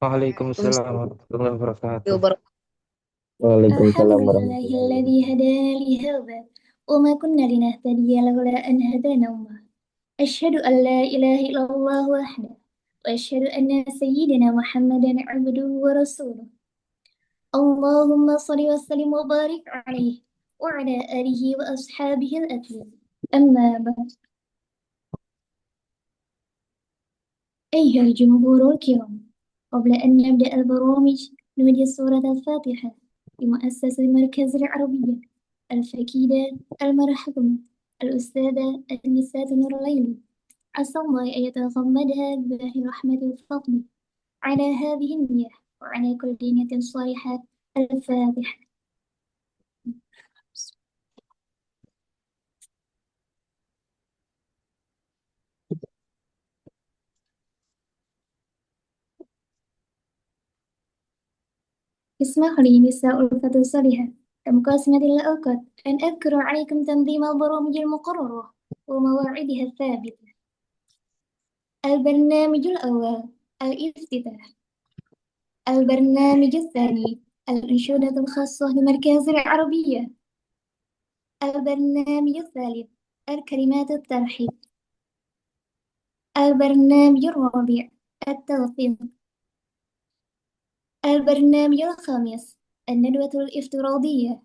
Waalaikumsalam warahmatullahi wabarakatuh. وبركاته. Waalaikumsalam الحمد لله warahmatullahi الذي wabarakatuh. هدانا لهذا وما كنا لنهتدي لولا أن هدانا الله. أشهد أن لا إله إلا الله وحده، وأشهد أن سيدنا محمدا عبده ورسوله. اللهم صل وسلم وبارك عليه وعلى آله وأصحابه الأكرام. أما بعد، أيها الجمهور الكرام، قبل أن نبدأ البرامج نودي سورة الفاتحة لمؤسسة المركز العربية الفكيدة المرحومة الأستاذة النساء نور الليل، عسى الله أن يتغمدها برحمة وفضله على هذه النية وعلى كل نية صالحة. الفاتحة. اسمح لي نساء الفتى الصالحة كمقاسمة الأوقات أن أذكر عليكم تنظيم البرامج المقررة ومواعيدها الثابتة. البرنامج الأول الافتتاح. البرنامج الثاني الأنشودة الخاصة بمركز العربية. البرنامج الثالث الكلمات الترحيب. البرنامج الرابع التلفيق. البرنامج الخامس الندوة الافتراضية.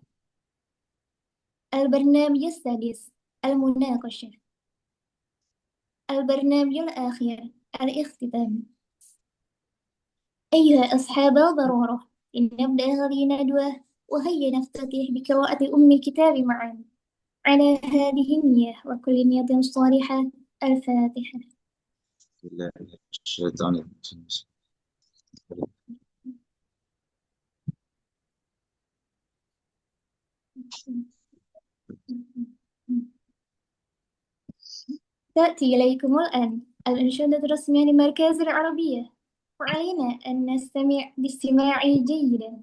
البرنامج السادس المناقشة. البرنامج الآخر الاختتام. أيها أصحاب الضرورة، لنبدأ هذه الندوة وهيا نفتتح بقراءة أم الكتاب معا على هذه النية وكل نية صالحة. الفاتحة. بسم الله الشيطان الرجيم. تأتي إليكم الآن الأنشودة الرسمية للمركز العربية، وعلينا أن نستمع باستماع جيدا.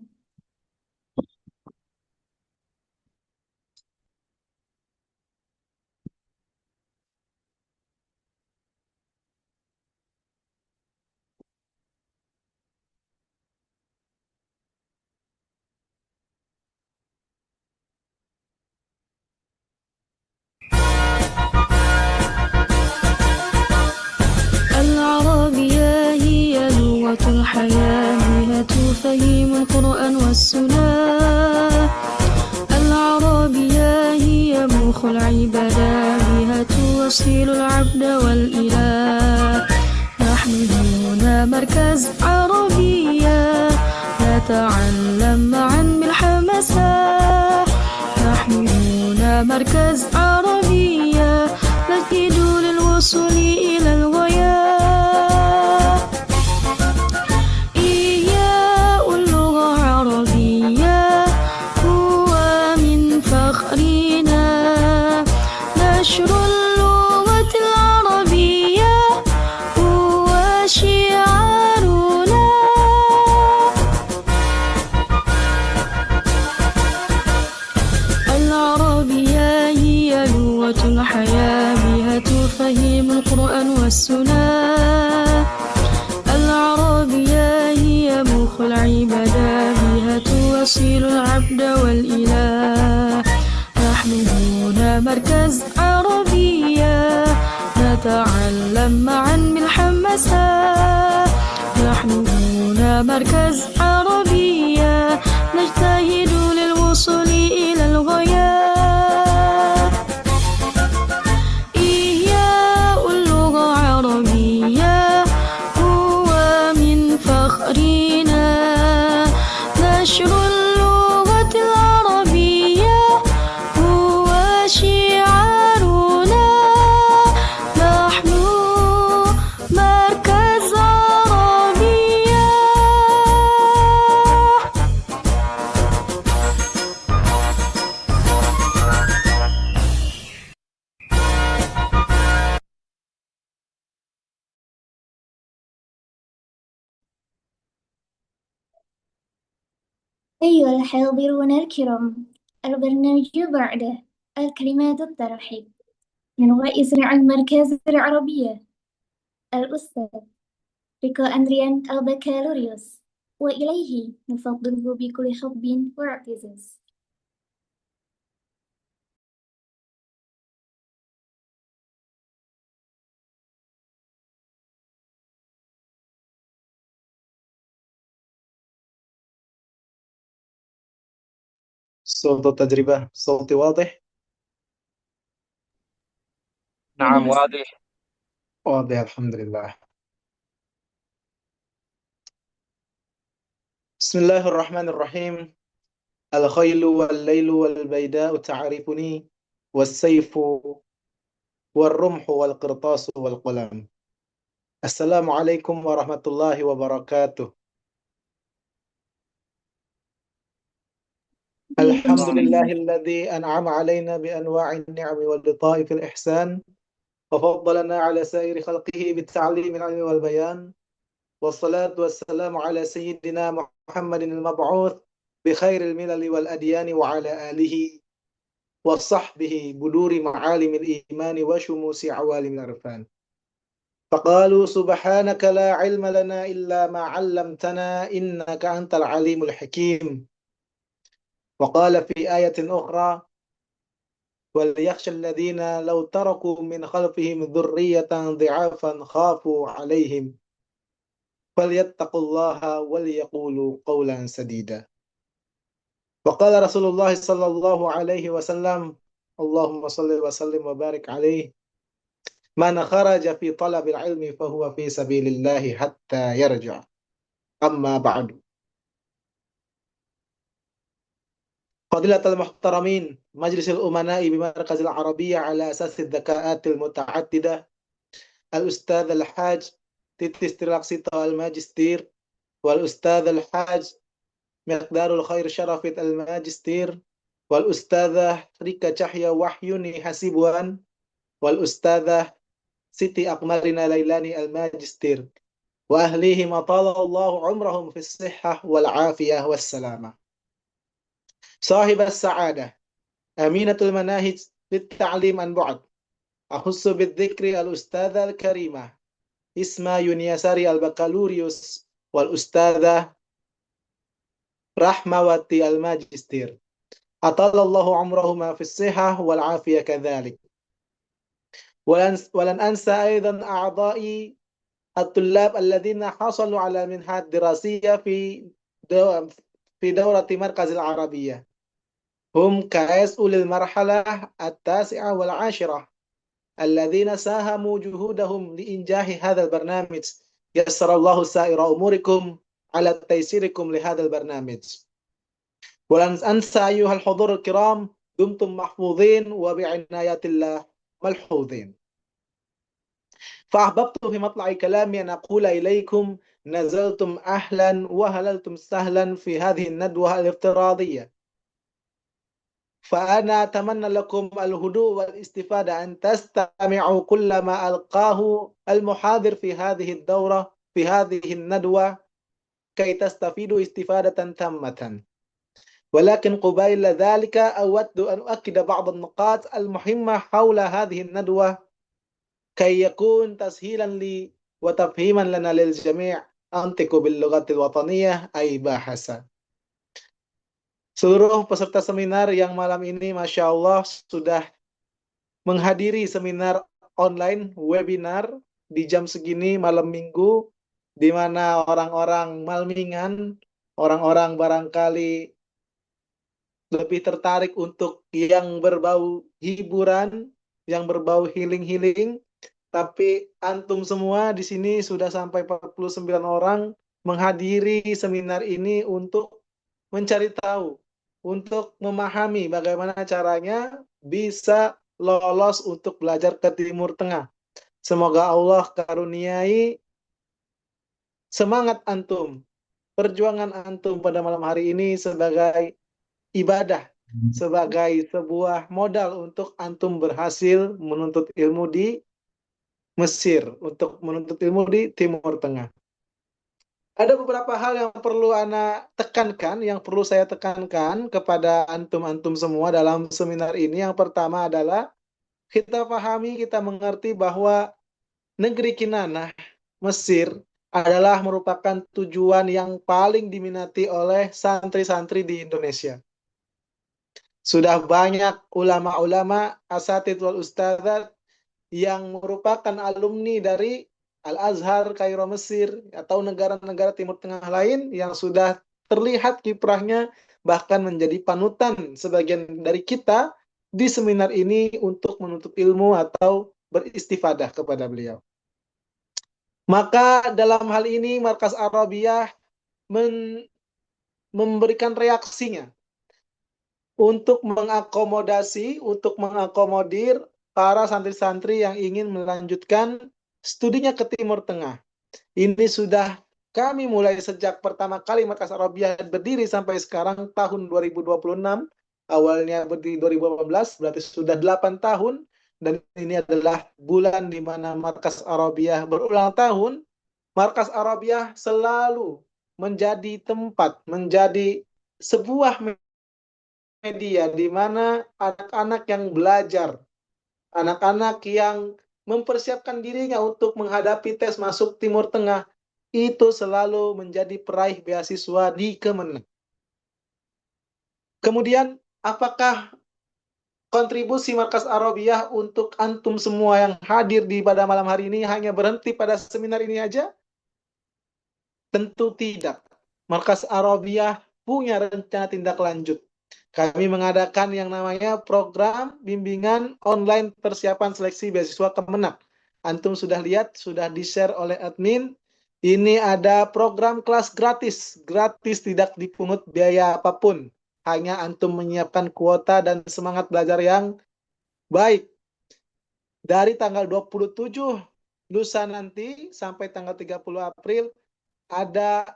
العربية هي لغة الحياة، بها تفهم القرآن والسنة. العربية هي مخ العبادة، بها توصل العبد والإله. نحن هنا مركز عربية، نتعلم معا بالحماسة. نحن هنا مركز عربية، نجد للوصول إلى الغاية. إحياء اللغة العربية هو من فخرنا، نشر اللغة العربية هو شعارنا. العربية هي لغة الحياة، بها تفهم القرآن والسنة. العربية هي مخ العبادة، بها توصل العبد والإله. نحن هنا مركز عربية، نتعلم معا بالحماسة. نحن هنا مركز عربية، نجتهد للوصول إلى الغاية. إحياء اللغة العربية هو من فخرنا، نشر اللغة العربية هو شعارنا. نحن مركز عربية. أيها الحاضرون الكرام، البرنامج بعده الكلمات الترحيب من رئيس المركز العربية الأستاذ Rico Andrian Albacalorius وإليه نفضله بكل حب واعتزاز. صوت التجربة صوتي واضح؟ نعم واضح. واضح الحمد لله. بسم الله الرحمن الرحيم. الخيل والليل والبيداء تعرفني والسيف والرمح والقرطاس والقلم. السلام عليكم ورحمة الله وبركاته. الحمد لله الذي أنعم علينا بأنواع النعم واللطائف الإحسان وفضلنا على سائر خلقه بالتعليم العلم والبيان، والصلاة والسلام على سيدنا محمد المبعوث بخير الملل والأديان وعلى آله وصحبه بلور معالم الإيمان وشموس عوالم العرفان. فقالوا سبحانك لا علم لنا إلا ما علمتنا إنك أنت العليم الحكيم. وقال في آية أخرى وليخشى الذين لو تركوا من خلفهم ذرية ضعافا خافوا عليهم فليتقوا الله وليقولوا قولا سديدا. وقال رسول الله صلى الله عليه وسلم اللهم صل وسلم وبارك عليه من خرج في طلب العلم فهو في سبيل الله حتى يرجع. أما بعد. فضيلة المحترمين مجلس الأمناء بمركز العربية على أساس الذكاءات المتعددة، الأستاذ الحاج تيتيس تراكسيتا الماجستير، والأستاذ الحاج مقدار الخير شرفت الماجستير، والأستاذة ريكا تشحيا وحيوني حسيبوان، والأستاذة سيتي أقمرنا ليلاني الماجستير، وأهليهم أطال الله عمرهم في الصحة والعافية والسلامة. صاحب السعادة أمينة المناهج للتعليم عن بعد، أخص بالذكر الأستاذة الكريمة اسمها يونيساري البكالوريوس والأستاذة رحمواتي الماجستير، أطال الله عمرهما في الصحة والعافية كذلك. ولن أنسى أيضا أعضائي الطلاب الذين حصلوا على منحات دراسية في دورة مركز العربية، هم كأس أولي المرحلة التاسعة والعاشرة الذين ساهموا جهودهم لإنجاح هذا البرنامج. يسر الله سائر أموركم على تيسيركم لهذا البرنامج. ولن أنسى أيها الحضور الكرام دمتم محفوظين وبعناية الله ملحوظين. فأحببت في مطلع كلامي أن أقول إليكم نزلتم أهلا وهللتم سهلا في هذه الندوة الافتراضية. فأنا أتمنى لكم الهدوء والاستفادة، أن تستمعوا كل ما ألقاه المحاضر في هذه الدورة في هذه الندوة كي تستفيدوا استفادة تامة. ولكن قبيل ذلك أود أن أؤكد بعض النقاط المهمة حول هذه الندوة كي يكون تسهيلا لي وتفهيما لنا للجميع أنطق باللغة الوطنية أي bahasa. Seluruh peserta seminar yang malam ini Masya Allah sudah menghadiri seminar online webinar di jam segini malam minggu, di mana orang-orang malmingan, orang-orang barangkali lebih tertarik untuk yang berbau hiburan, yang berbau healing-healing, tapi antum semua di sini sudah sampai 49 orang menghadiri seminar ini untuk mencari tahu, untuk memahami bagaimana caranya bisa lolos untuk belajar ke Timur Tengah. Semoga Allah karuniai semangat antum, perjuangan antum pada malam hari ini sebagai ibadah, sebagai sebuah modal untuk antum berhasil menuntut ilmu di Mesir, untuk menuntut ilmu di Timur Tengah. Ada beberapa hal yang perlu yang perlu saya tekankan kepada antum-antum semua dalam seminar ini. Yang pertama adalah kita pahami, kita mengerti bahwa negeri Kinanah, Mesir, adalah merupakan tujuan yang paling diminati oleh santri-santri di Indonesia. Sudah banyak ulama-ulama, asatidz wal ustadzat yang merupakan alumni dari Al-Azhar, Kairo, Mesir, atau negara-negara Timur Tengah lain yang sudah terlihat kiprahnya, bahkan menjadi panutan sebagian dari kita di seminar ini untuk menuntut ilmu atau beristifadah kepada beliau. Maka dalam hal ini Markas Arabiyah memberikan reaksinya untuk mengakomodir para santri-santri yang ingin melanjutkan studinya ke Timur Tengah. Ini sudah kami mulai sejak pertama kali Markas Arabiyah berdiri sampai sekarang tahun 2026. Awalnya berdiri 2018, berarti sudah 8 tahun. Dan ini adalah bulan di mana Markas Arabiyah berulang tahun. Markas Arabiyah selalu menjadi tempat, menjadi sebuah media di mana anak-anak yang belajar, anak-anak yang mempersiapkan dirinya untuk menghadapi tes masuk Timur Tengah, itu selalu menjadi peraih beasiswa di Kemenang. Kemudian, apakah kontribusi Markas Arabiyah untuk antum semua yang hadir di pada malam hari ini hanya berhenti pada seminar ini aja? Tentu tidak. Markas Arabiyah punya rencana tindak lanjut. Kami mengadakan yang namanya program bimbingan online persiapan seleksi beasiswa Kemenang. Antum sudah lihat, sudah di-share oleh admin. Ini ada program kelas gratis. Gratis, tidak dipungut biaya apapun. Hanya antum menyiapkan kuota dan semangat belajar yang baik. Dari tanggal 27 lusa nanti sampai tanggal 30 April ada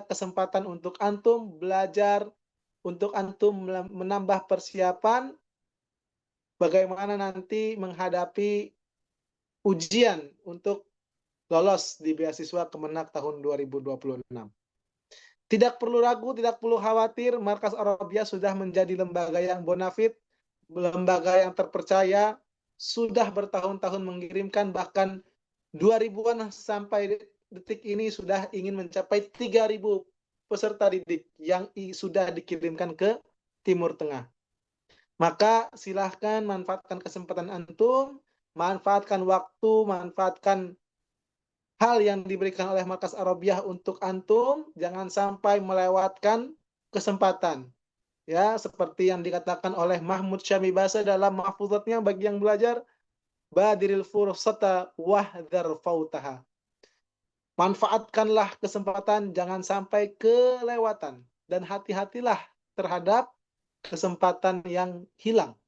kesempatan untuk antum belajar, untuk antum menambah persiapan bagaimana nanti menghadapi ujian untuk lolos di beasiswa Kemenak tahun 2026. Tidak perlu ragu, tidak perlu khawatir, Markas Arabiyah sudah menjadi lembaga yang bonafit, lembaga yang terpercaya, sudah bertahun-tahun mengirimkan, bahkan 2000-an sampai detik ini sudah ingin mencapai 3.000 peserta didik yang sudah dikirimkan ke Timur Tengah. Maka silahkan manfaatkan kesempatan antum, manfaatkan waktu, manfaatkan hal yang diberikan oleh Markas Arabiyah untuk antum, jangan sampai melewatkan kesempatan. Ya, seperti yang dikatakan oleh Mahmud Syami Basa dalam mahfuzatnya bagi yang belajar, badiril fursata wahdhar fautaha. Manfaatkanlah kesempatan, jangan sampai kelewatan. Dan hati-hatilah terhadap kesempatan yang hilang.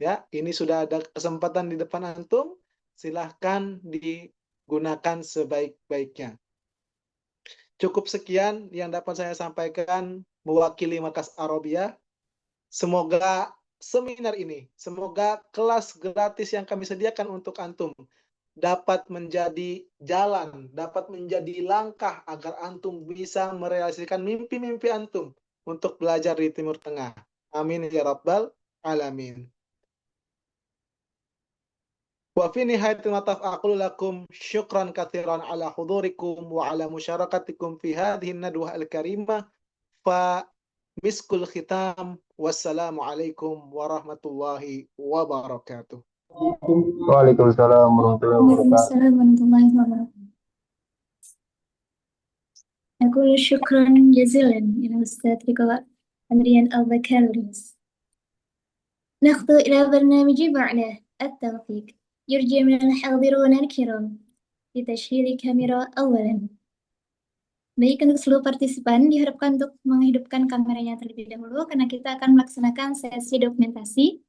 Ya, ini sudah ada kesempatan di depan antum, silahkan digunakan sebaik-baiknya. Cukup sekian yang dapat saya sampaikan mewakili Markas Arabiyah. Semoga seminar ini, semoga kelas gratis yang kami sediakan untuk antum dapat menjadi jalan, dapat menjadi langkah agar antum bisa merealisasikan mimpi-mimpi antum untuk belajar di Timur Tengah. Amin ya rabbal alamin. Wa fi nihayatil mataf aqulu lakum syukran katsiran ala hudurikum wa ala musyarakatikum fi hadhihi an-nadwah al-karimah. Fa miskul khitam. Wassalamu alaikum warahmatullahi wabarakatuh. Waalaikumsalam warahmatullahi wabarakatuh. Waalaikumsalam warahmatullahi wabarakatuh. أقول شكرا جزيلا إلى الأستاذ لقاء أمريان البكالوريوس. نخطو إلى برنامج بعده التوفيق. يرجى من الحاضرون الكرام لتشغيل كاميرا أولا. Baik, untuk seluruh partisipan diharapkan untuk menghidupkan kameranya terlebih dahulu karena kita akan melaksanakan sesi dokumentasi.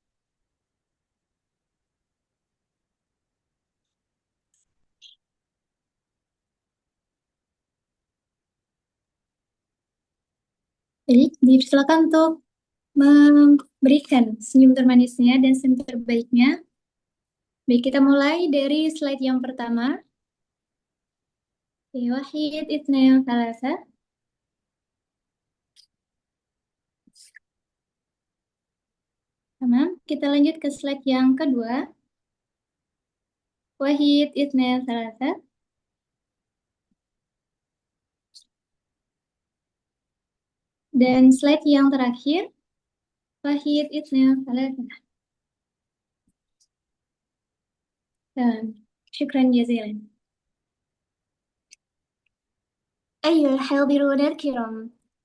Jadi, dipersilakan untuk memberikan senyum termanisnya dan senyum terbaiknya. Baik, kita mulai dari slide yang pertama. Wahid, Itsnain, Thalatha. Tamam, kita lanjut ke slide yang kedua. Wahid, Itsnain, Thalatha. Dan slide yang terakhir, Fahid Itna Falatah. Syukran jazilan. أيها الحاضرون الكرام،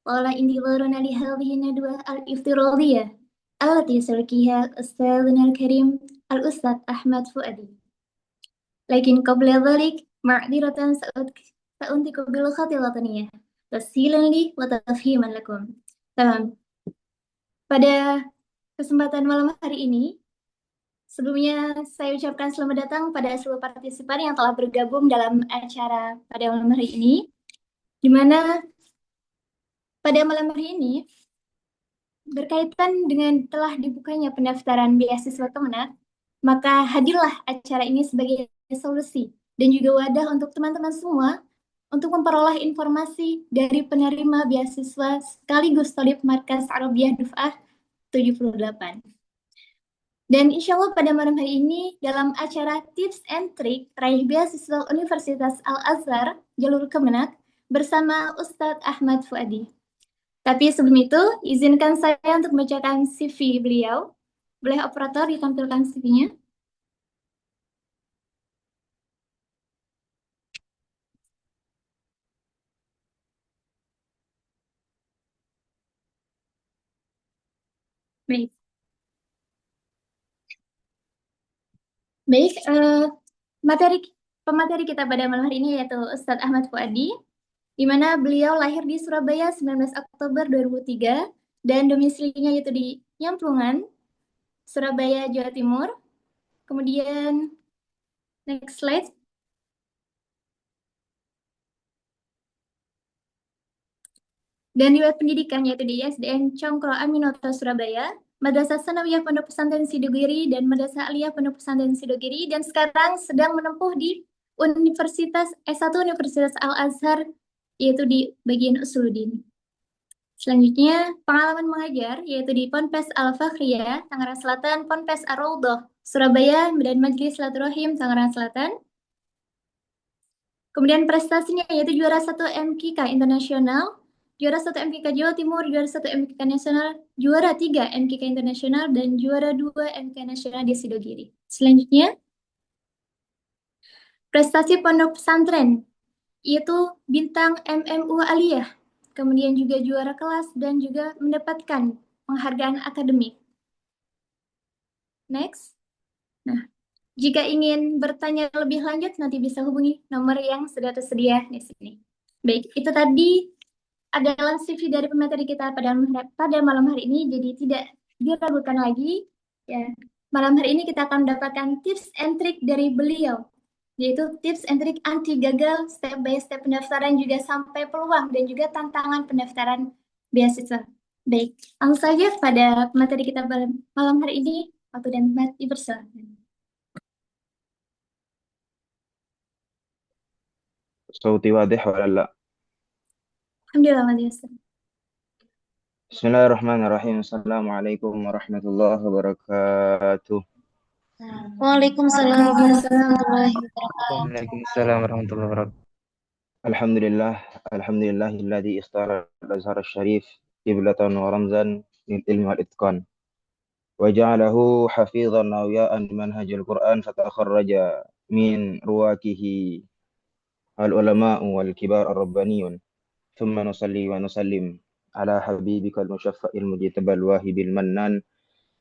طال انتظارنا لهذه الندوة الافتراضية التي سيلقيها أستاذنا الكريم الأستاذ أحمد فؤادي. لكن قبل ذلك معذرة سأنطق باللغة الوطنية تسهيلا لي وتفهيما لكم. Tamam. Pada kesempatan malam hari ini, sebelumnya saya ucapkan selamat datang pada seluruh partisipan yang telah bergabung dalam acara pada malam hari ini, di mana pada malam hari ini berkaitan dengan telah dibukanya pendaftaran beasiswa Kemenak, maka hadirlah acara ini sebagai solusi dan juga wadah untuk teman-teman semua untuk memperoleh informasi dari penerima beasiswa sekaligus Thalib Markas Arabiyah Duf'ah 78. Dan insya Allah pada malam hari ini dalam acara Tips and Trik Raih Beasiswa Universitas Al-Azhar Jalur Kemenak bersama Ustadz Ahmad Fuadi. Tapi sebelum itu, izinkan saya untuk membacakan CV beliau. Boleh operator ditampilkan CV-nya? Baik. Baik, pemateri kita pada malam hari ini yaitu Ustadz Ahmad Fuadi, di mana beliau lahir di Surabaya 19 Oktober 2003 dan domisilinya yaitu di Nyamplungan, Surabaya, Jawa Timur. Kemudian, next slide. Dan riwayat pendidikan yaitu di ISDN Congkro Aminoto, Surabaya, Madrasah Sanawiyah Pondok Pesantren Sidogiri, dan Madrasah Aliyah Pondok Pesantren Sidogiri, dan sekarang sedang menempuh di Universitas S1 Universitas Al-Azhar, yaitu di bagian Usuluddin. Selanjutnya, pengalaman mengajar, yaitu di Ponpes Al-Fakhriyah, Tangerang Selatan, Ponpes Ar-Raudhah, Surabaya, dan Majelis Silaturahim, Tangerang Selatan. Kemudian prestasinya yaitu juara 1 MKK Internasional, juara 1 MKK Jawa Timur, juara 1 MKK Nasional, juara 3 MKK Internasional, dan juara 2 MKK Nasional di Sidogiri. Selanjutnya, prestasi pondok pesantren, yaitu bintang MMU Aliyah, kemudian juga juara kelas dan juga mendapatkan penghargaan akademik. Next. Nah, jika ingin bertanya lebih lanjut, nanti bisa hubungi nomor yang sudah tersedia di sini. Baik, itu tadi adalah CV dari pemateri kita pada malam hari ini, jadi tidak diragukan lagi. Ya, malam hari ini kita akan mendapatkan tips and trick dari beliau, yaitu tips and trick anti gagal, step by step pendaftaran, juga sampai peluang dan juga tantangan pendaftaran beasiswa. Baik, langsung saja pada materi kita malam hari ini, waktu dan tempat dipersilakan. صوتي واضح ولا لا؟ Alhamdulillah, Waalaikumsalam. بسم الله الرحمن الرحيم. السلام عليكم ورحمة الله وبركاته. Waalaikumsalam warahmatullahi wabarakatuh. Waalaikumsalam warahmatullahi wabarakatuh. الحمد لله الذي اختار الأزهر الشريف قبلة ورمزا للعلم والإتقان وجعله حفيظا أوياء لمنهج القرآن فتخرج من رواكه العلماء والكبار الربانيون ثم نصلي ونسلم على حبيبك المشفع المجتبى الواهب المنان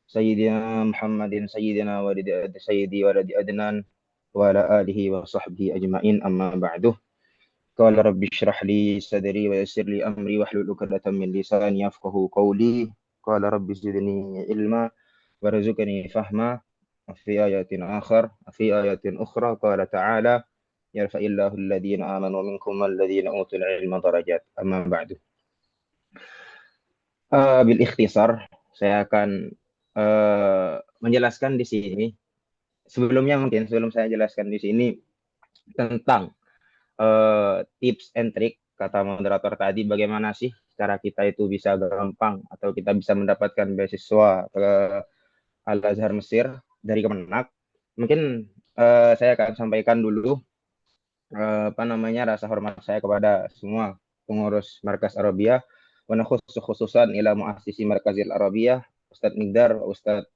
سيدنا محمد سيدنا سيدي ولد أدنان وعلى آله وصحبه أجمعين أما بعد قال رب اشرح لي صدري ويسر لي أمري واحلل عقدة من لساني يفقهوا قولي قال رب زدني علما وارزقني فهما في آيات أخرى قال تعالى يرفع الله الذين آمنوا منكم والذين أوتوا العلم درجات أما بعد. Bil-ikhtisar, saya akan menjelaskan di sini. Sebelum saya jelaskan di sini tentang tips and trick, kata moderator tadi, bagaimana sih cara kita itu bisa gampang atau kita bisa mendapatkan beasiswa ke Al-Azhar Mesir dari Kemenak. Mungkin saya akan sampaikan dulu rasa hormat saya kepada semua pengurus Markas Arabiyah ونخص خصوصا إلى مؤسسي مركز العربية Ustadz Migdar, Ustadz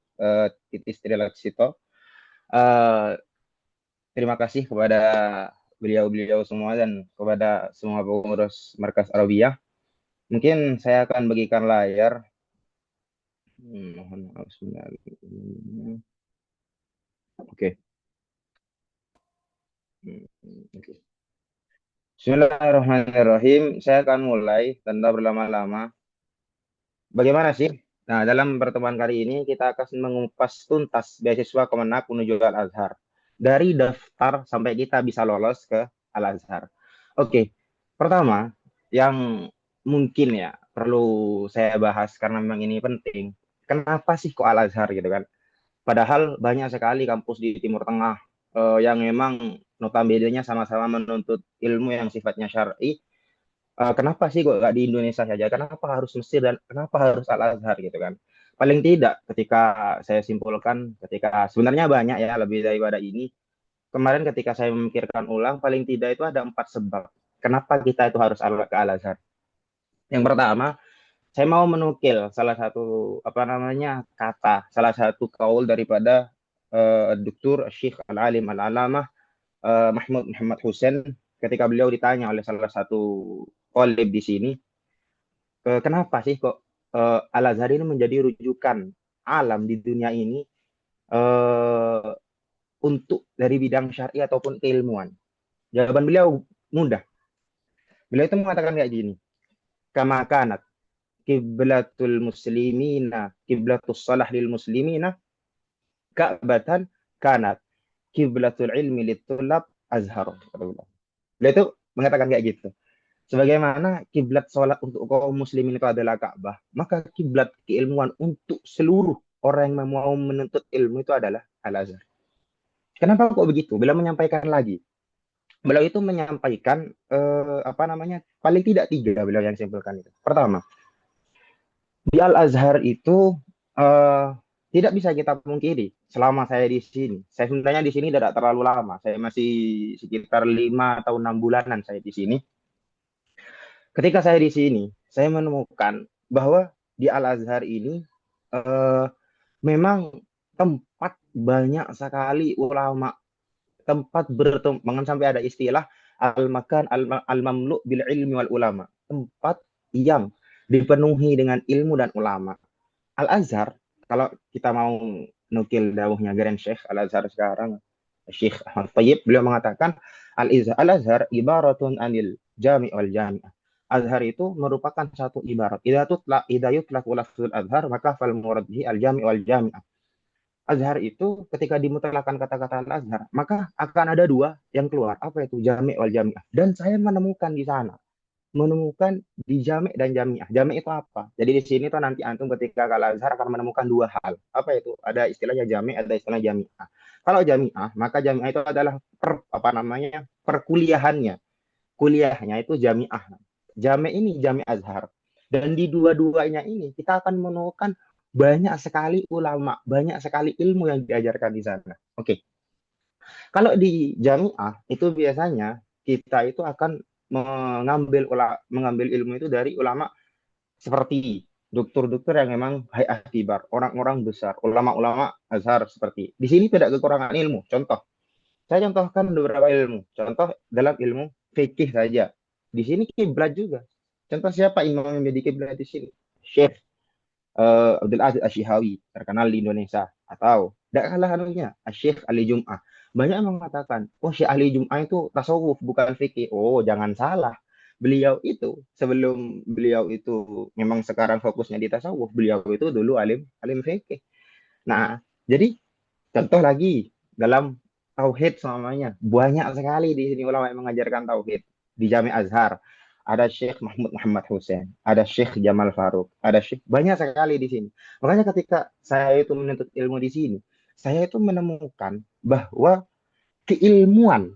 Titis Trilaksito. Terima kasih kepada beliau-beliau semua dan kepada semua pengurus Markas Arabiyah. Mungkin saya akan bagikan layar. Mohon maaf sebentar. Oke. Oke. Bismillahirrahmanirrahim. Saya akan mulai tanpa berlama-lama. Bagaimana sih? Nah, dalam pertemuan kali ini kita akan mengupas tuntas beasiswa Kemenak menuju Al-Azhar. Dari daftar sampai kita bisa lolos ke Al-Azhar. Oke. Pertama, yang mungkin ya perlu saya bahas karena memang ini penting. Kenapa sih kok Al-Azhar gitu kan? Padahal banyak sekali kampus di Timur Tengah yang memang notabene-nya sama-sama menuntut ilmu yang sifatnya syar'i. Kenapa sih kok nggak di Indonesia saja? Kenapa harus Mesir dan kenapa harus Al-Azhar gitu kan? Paling tidak ketika saya simpulkan, ketika sebenarnya banyak ya lebih daripada ini. Kemarin ketika saya memikirkan ulang, paling tidak itu ada 4 sebab. Kenapa kita itu harus ke Al-Azhar? Yang pertama, saya mau menukil salah satu kata, salah satu kaul daripada Dr. Syekh Al-Alim Al-Alamah Mahmud Muhammad Hussein ketika beliau ditanya oleh salah satu kolib di sini, kenapa sih kok Al-Azhar ini menjadi rujukan alam di dunia ini untuk dari bidang syar'i ataupun keilmuan? Jawaban beliau mudah. Beliau itu mengatakan kayak gini, kama kanat kiblatul muslimina kiblatus salah lil muslimina ka'batan kanat kiblatul ilmi litulab azhar. Beliau itu mengatakan kayak gitu. Sebagaimana kiblat sholat untuk kaum muslimin itu adalah Ka'bah, maka kiblat keilmuan untuk seluruh orang yang mau menuntut ilmu itu adalah Al-Azhar. Kenapa kok begitu? Beliau menyampaikan lagi. Beliau itu menyampaikan paling tidak 3 beliau yang simpulkan itu. Pertama, di Al-Azhar itu tidak bisa kita pungkiri selama saya di sini. Saya sebenarnya di sini tidak terlalu lama. Saya masih sekitar 5 atau 6 bulanan saya di sini. Ketika saya di sini, saya menemukan bahwa di Al-Azhar ini memang tempat banyak sekali ulama, tempat bertemu, sampai ada istilah al-makan al-mamlu' bil ilmi wal ulama, tempat yang dipenuhi dengan ilmu dan ulama. Al-Azhar, kalau kita mau nukil dawuhnya Grand Syekh Al-Azhar sekarang, Syekh Ahmad Thayyib, beliau mengatakan Al-Azhar ibaratun anil jami' wal jami'ah. Azhar itu merupakan satu ibarat. Idza yutlaq lafzul azhar maka fal murad bihi al-jami' wal jami'ah. Azhar itu ketika dimutlakan kata-kata al-azhar, maka akan ada 2 yang keluar. Apa itu? Jami' wal jami'ah. Dan saya menemukan di sana. Menemukan di jami' dan jami'ah. Jami' itu apa? Jadi di sini tuh nanti antum ketika ke al-azhar akan menemukan 2 hal. Apa itu? Ada istilahnya jami', ada istilah jami'ah. Kalau jami'ah, maka jami'ah itu adalah perkuliahannya. Kuliahnya itu jami'ah. Jami' ini Jami' Azhar. Dan di dua-duanya ini kita akan menemukan banyak sekali ulama, banyak sekali ilmu yang diajarkan di sana. Oke. Kalau di Jami'ah itu biasanya kita itu akan mengambil ilmu itu dari ulama seperti dokter-dokter yang memang hay'ah kibar, orang-orang besar, ulama-ulama Azhar seperti. Di sini tidak kekurangan ilmu. Contoh, saya contohkan beberapa ilmu. Contoh dalam ilmu fikih saja. Di sini kiblat juga. Contoh siapa imam yang menjadi kiblat di sini? Syekh Abdul Aziz Asy-Syihawi, terkenal di Indonesia. Atau tidak kalah anunya, Syekh Ali Jum'ah. Banyak yang mengatakan, oh Syekh Ali Jum'ah itu tasawuf, bukan fikih. Oh, jangan salah. Beliau itu, sebelum beliau itu memang sekarang fokusnya di tasawuf, beliau itu dulu alim fikih. Nah, jadi contoh lagi dalam tauhid semuanya. Banyak sekali di sini ulama yang mengajarkan tauhid. Di Jami' Azhar ada Syekh Mahmud Muhammad Hussein, ada Syekh Jamal Faruk, ada Syekh, banyak sekali di sini. Makanya ketika saya itu menuntut ilmu di sini, saya itu menemukan bahwa keilmuan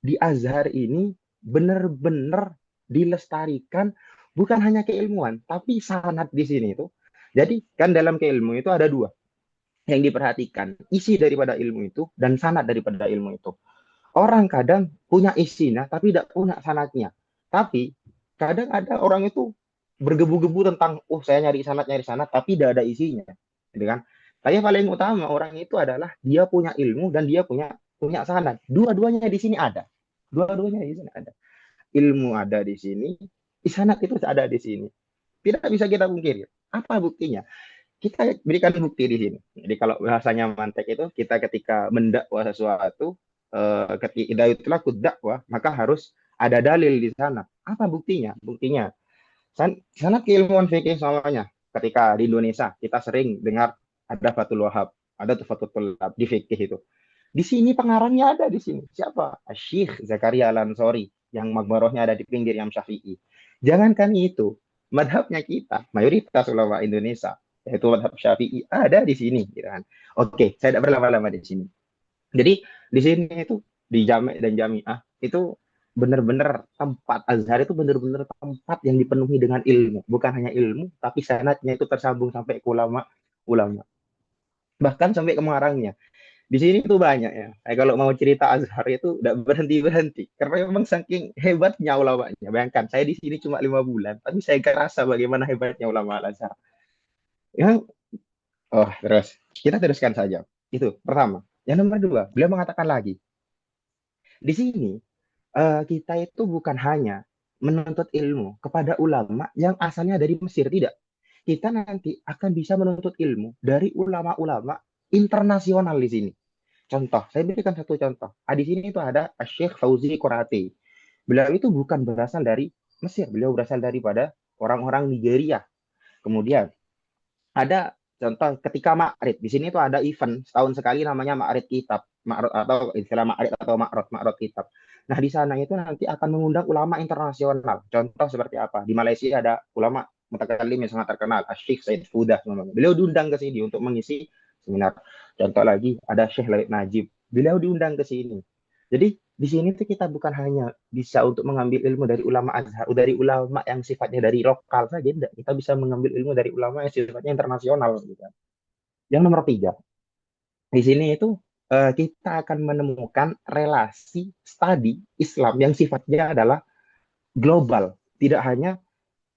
di Azhar ini benar-benar dilestarikan, bukan hanya keilmuan, tapi sanad di sini itu. Jadi kan dalam keilmu itu ada 2 yang diperhatikan, isi daripada ilmu itu dan sanad daripada ilmu itu. Orang kadang punya isinya tapi tidak punya sanadnya. Tapi kadang ada orang itu bergebu-gebu tentang, oh saya nyari sanad, tapi tidak ada isinya, gitu kan? Tapi yang paling utama orang itu adalah dia punya ilmu dan dia punya punya sanad. Dua-duanya di sini ada. Dua-duanya di sini ada. Ilmu ada di sini, sanad itu ada di sini. Tidak bisa kita pungkiri. Apa buktinya? Kita berikan bukti di sini. Jadi kalau bahasanya mantek itu kita ketika mendakwa sesuatu, ketika itulah dakwah, maka harus ada dalil di sana. Apa buktinya? Buktinya sanad keilmuan fikih semuanya. Ketika di Indonesia kita sering dengar ada Fathul Wahab, ada Tufatul Tulab di fikih itu. Di sini pengarangnya ada di sini. Siapa? Syekh Zakaria Al-Ansori yang makbarohnya ada di pinggir Imam Syafi'i. Jangankan itu, madhabnya kita, mayoritas ulama Indonesia, yaitu madhab Syafi'i, ada di sini. Gitu kan. Oke, saya tidak berlama-lama di sini. Jadi di sini itu di Jami' dan Jami'ah itu benar-benar tempat Azhar itu benar-benar tempat yang dipenuhi dengan ilmu, bukan hanya ilmu, tapi sanadnya itu tersambung sampai ke ulama, bahkan sampai ke pengarangnya. Di sini tuh banyak ya. Kalau mau cerita Azhar itu udah berhenti-berhenti. Karena memang saking hebatnya ulamanya. Bayangkan, saya di sini cuma 5 bulan, tapi saya kerasa bagaimana hebatnya ulama Al-Azhar. Yang, terus. Kita teruskan saja. Itu, pertama. Yang nomor dua, beliau mengatakan lagi. Di sini, kita itu bukan hanya menuntut ilmu kepada ulama yang asalnya dari Mesir, tidak. Kita nanti akan bisa menuntut ilmu dari ulama-ulama internasional di sini. Contoh, saya berikan satu contoh. Di sini itu ada Syekh Fauzi Korate. Beliau itu bukan berasal dari Mesir, beliau berasal daripada orang-orang Nigeria. Kemudian ada contoh ketika Ma'rid. Di sini itu ada event setahun sekali namanya Ma'rid Kitab. Ma'rud atau istilah Ma'rid atau Ma'rud Kitab. Nah, di sana itu nanti akan mengundang ulama internasional. Contoh seperti apa? Di Malaysia ada ulama mutakallim yang sangat terkenal, Syekh Said Fudah. Beliau diundang ke sini untuk mengisi seminar. Contoh lagi, ada Syekh Lalit Najib. Beliau diundang ke sini. Jadi, di sini tuh kita bukan hanya bisa untuk mengambil ilmu dari ulama Azhar, dari ulama yang sifatnya dari lokal saja, tidak. Kita bisa mengambil ilmu dari ulama yang sifatnya internasional. Gitu. Yang nomor tiga, di sini itu kita akan menemukan relasi studi Islam yang sifatnya adalah global, tidak hanya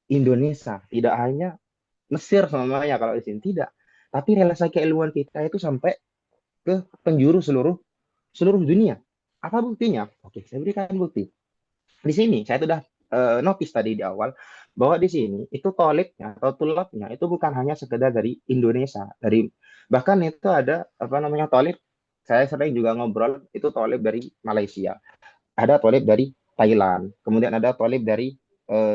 Indonesia, tidak hanya Mesir semuanya kalau di sini tidak, tapi relasi keilmuan kita itu sampai ke penjuru seluruh seluruh dunia. Apa buktinya? Oke, saya berikan bukti. Di sini saya sudah notice tadi di awal bahwa di sini itu tolibnya atau tulabnya itu bukan hanya sekedar dari Indonesia, dari bahkan itu ada apa namanya tolib. Saya sering juga ngobrol itu tolib dari Malaysia, ada tolib dari Thailand, kemudian ada tolib dari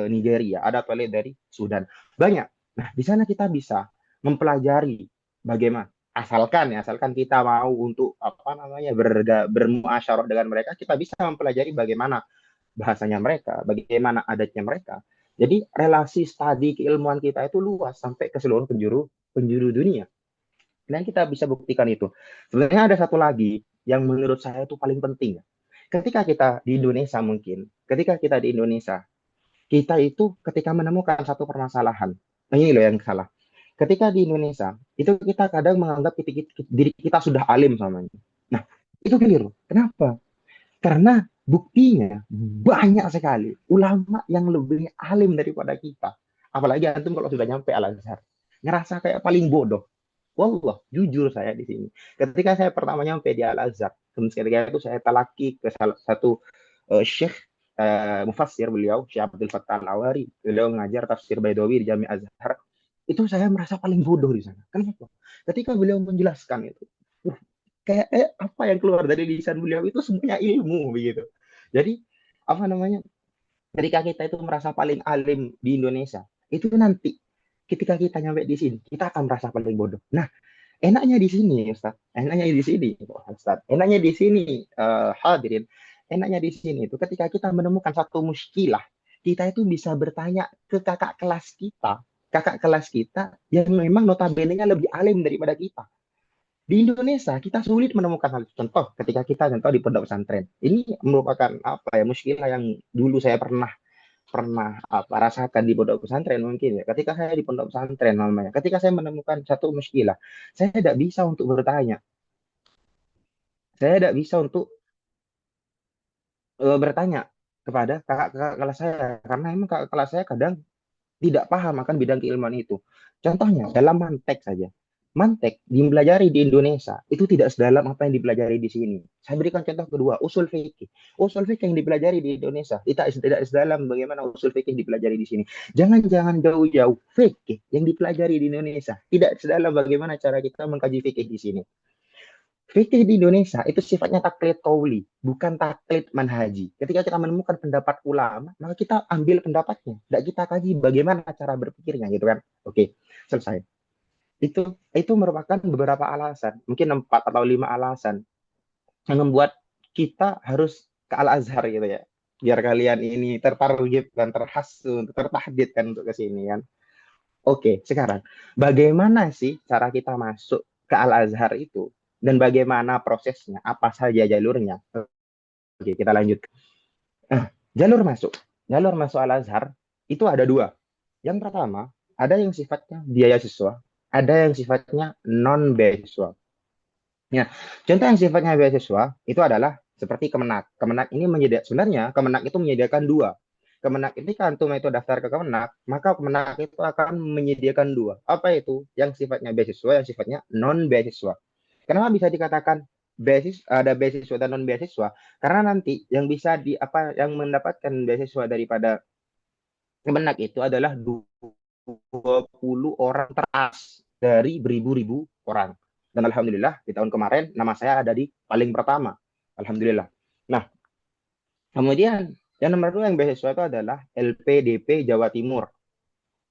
Nigeria, ada tolib dari Sudan, banyak. Nah, di sana kita bisa mempelajari bagaimana asalkan kita mau untuk apa namanya bermuasyarah dengan mereka, kita bisa mempelajari bagaimana bahasanya mereka, bagaimana adatnya mereka. Jadi relasi studi keilmuan kita itu luas sampai ke seluruh penjuru penjuru dunia. Dan kita bisa buktikan itu. Sebenarnya ada satu lagi yang menurut saya itu paling penting. Ketika kita di Indonesia mungkin, ketika kita di Indonesia, kita itu ketika menemukan satu permasalahan, nah ini loh yang salah. Ketika di Indonesia, itu kita kadang menganggap diri kita sudah alim samanya. Nah, itu keliru. Kenapa? Karena buktinya banyak sekali ulama yang lebih alim daripada kita. Apalagi antum kalau sudah nyampe Al-Azhar. Ngerasa kayak paling bodoh. Wallah, jujur saya di sini. Ketika saya pertama nyampe di Al-Azhar, ketika itu saya talaki ke salah satu syekh mufassir beliau, Syekh Abdul Fattah Al-Awari. Beliau mengajar tafsir Baidawi di Jami Azhar. Itu saya merasa paling bodoh di sana. Kenapa? Ketika beliau menjelaskan itu, kayak apa yang keluar dari lisan beliau itu semuanya ilmu begitu. Jadi apa namanya? Ketika kita itu merasa paling alim di Indonesia, itu nanti ketika kita nyampe di sini, kita akan merasa paling bodoh. Nah, enaknya di sini, Ustaz. Enaknya di sini, Ustaz. Enaknya di sini, hadirin. Enaknya di sini itu ketika kita menemukan satu muskilah, kita itu bisa bertanya ke kakak kelas kita. Kakak kelas kita yang memang notabene-nya lebih alim daripada kita. Di Indonesia kita sulit menemukan hal itu. Contoh ketika kita contoh di pondok pesantren. Ini merupakan apa ya muskilah yang dulu saya pernah pernah apa rasakan di pondok pesantren mungkin ya. Ketika saya di pondok pesantren namanya, ketika saya menemukan satu muskilah, saya tidak bisa untuk bertanya. Saya tidak bisa untuk bertanya kepada kakak-kakak kelas saya karena emang kakak kelas saya kadang tidak paham akan bidang keilmuan itu. Contohnya dalam mantek saja. Mantek dipelajari di Indonesia itu tidak sedalam apa yang dipelajari di sini. Saya berikan contoh kedua, usul fikih. Usul fikih yang dipelajari di Indonesia tidak sedalam bagaimana usul fikih dipelajari di sini. Jangan jauh-jauh, fikih yang dipelajari di Indonesia tidak sedalam bagaimana cara kita mengkaji fikih di sini. Fikih di Indonesia itu sifatnya taklid qauli, bukan taklid manhaji. Ketika kita menemukan pendapat ulama, maka kita ambil pendapatnya. Tidak kita kaji bagaimana cara berpikirnya gitu kan. Oke, selesai. Itu merupakan beberapa alasan, mungkin 4 atau 5 alasan yang membuat kita harus ke Al-Azhar gitu ya. Biar kalian ini tertarget dan terhasun, tertahdid kan untuk ke sini kan. Oke, sekarang bagaimana sih cara kita masuk ke Al-Azhar itu? Dan bagaimana prosesnya? Apa saja jalurnya? Oke, kita lanjut. Jalur masuk. Jalur masuk Al-Azhar itu ada 2. Yang pertama, ada yang sifatnya biaya siswa, ada yang sifatnya non-beasiswa. Ya, contoh yang sifatnya beasiswa itu adalah seperti Kemenak. Kemenak ini sebenarnya Kemenak itu menyediakan 2. Kemenak ketika antum itu daftar ke Kemenak, maka Kemenak itu akan menyediakan 2. Apa itu? Yang sifatnya beasiswa, yang sifatnya non-beasiswa. Kenapa bisa dikatakan ada beasiswa dan non beasiswa? Karena nanti yang bisa yang mendapatkan beasiswa daripada Kemenak itu adalah 20 orang teratas dari beribu-ribu orang. Dan alhamdulillah di tahun kemarin nama saya ada di paling pertama. Alhamdulillah. Nah, kemudian yang nomor 2 yang beasiswa itu adalah LPDP Jawa Timur.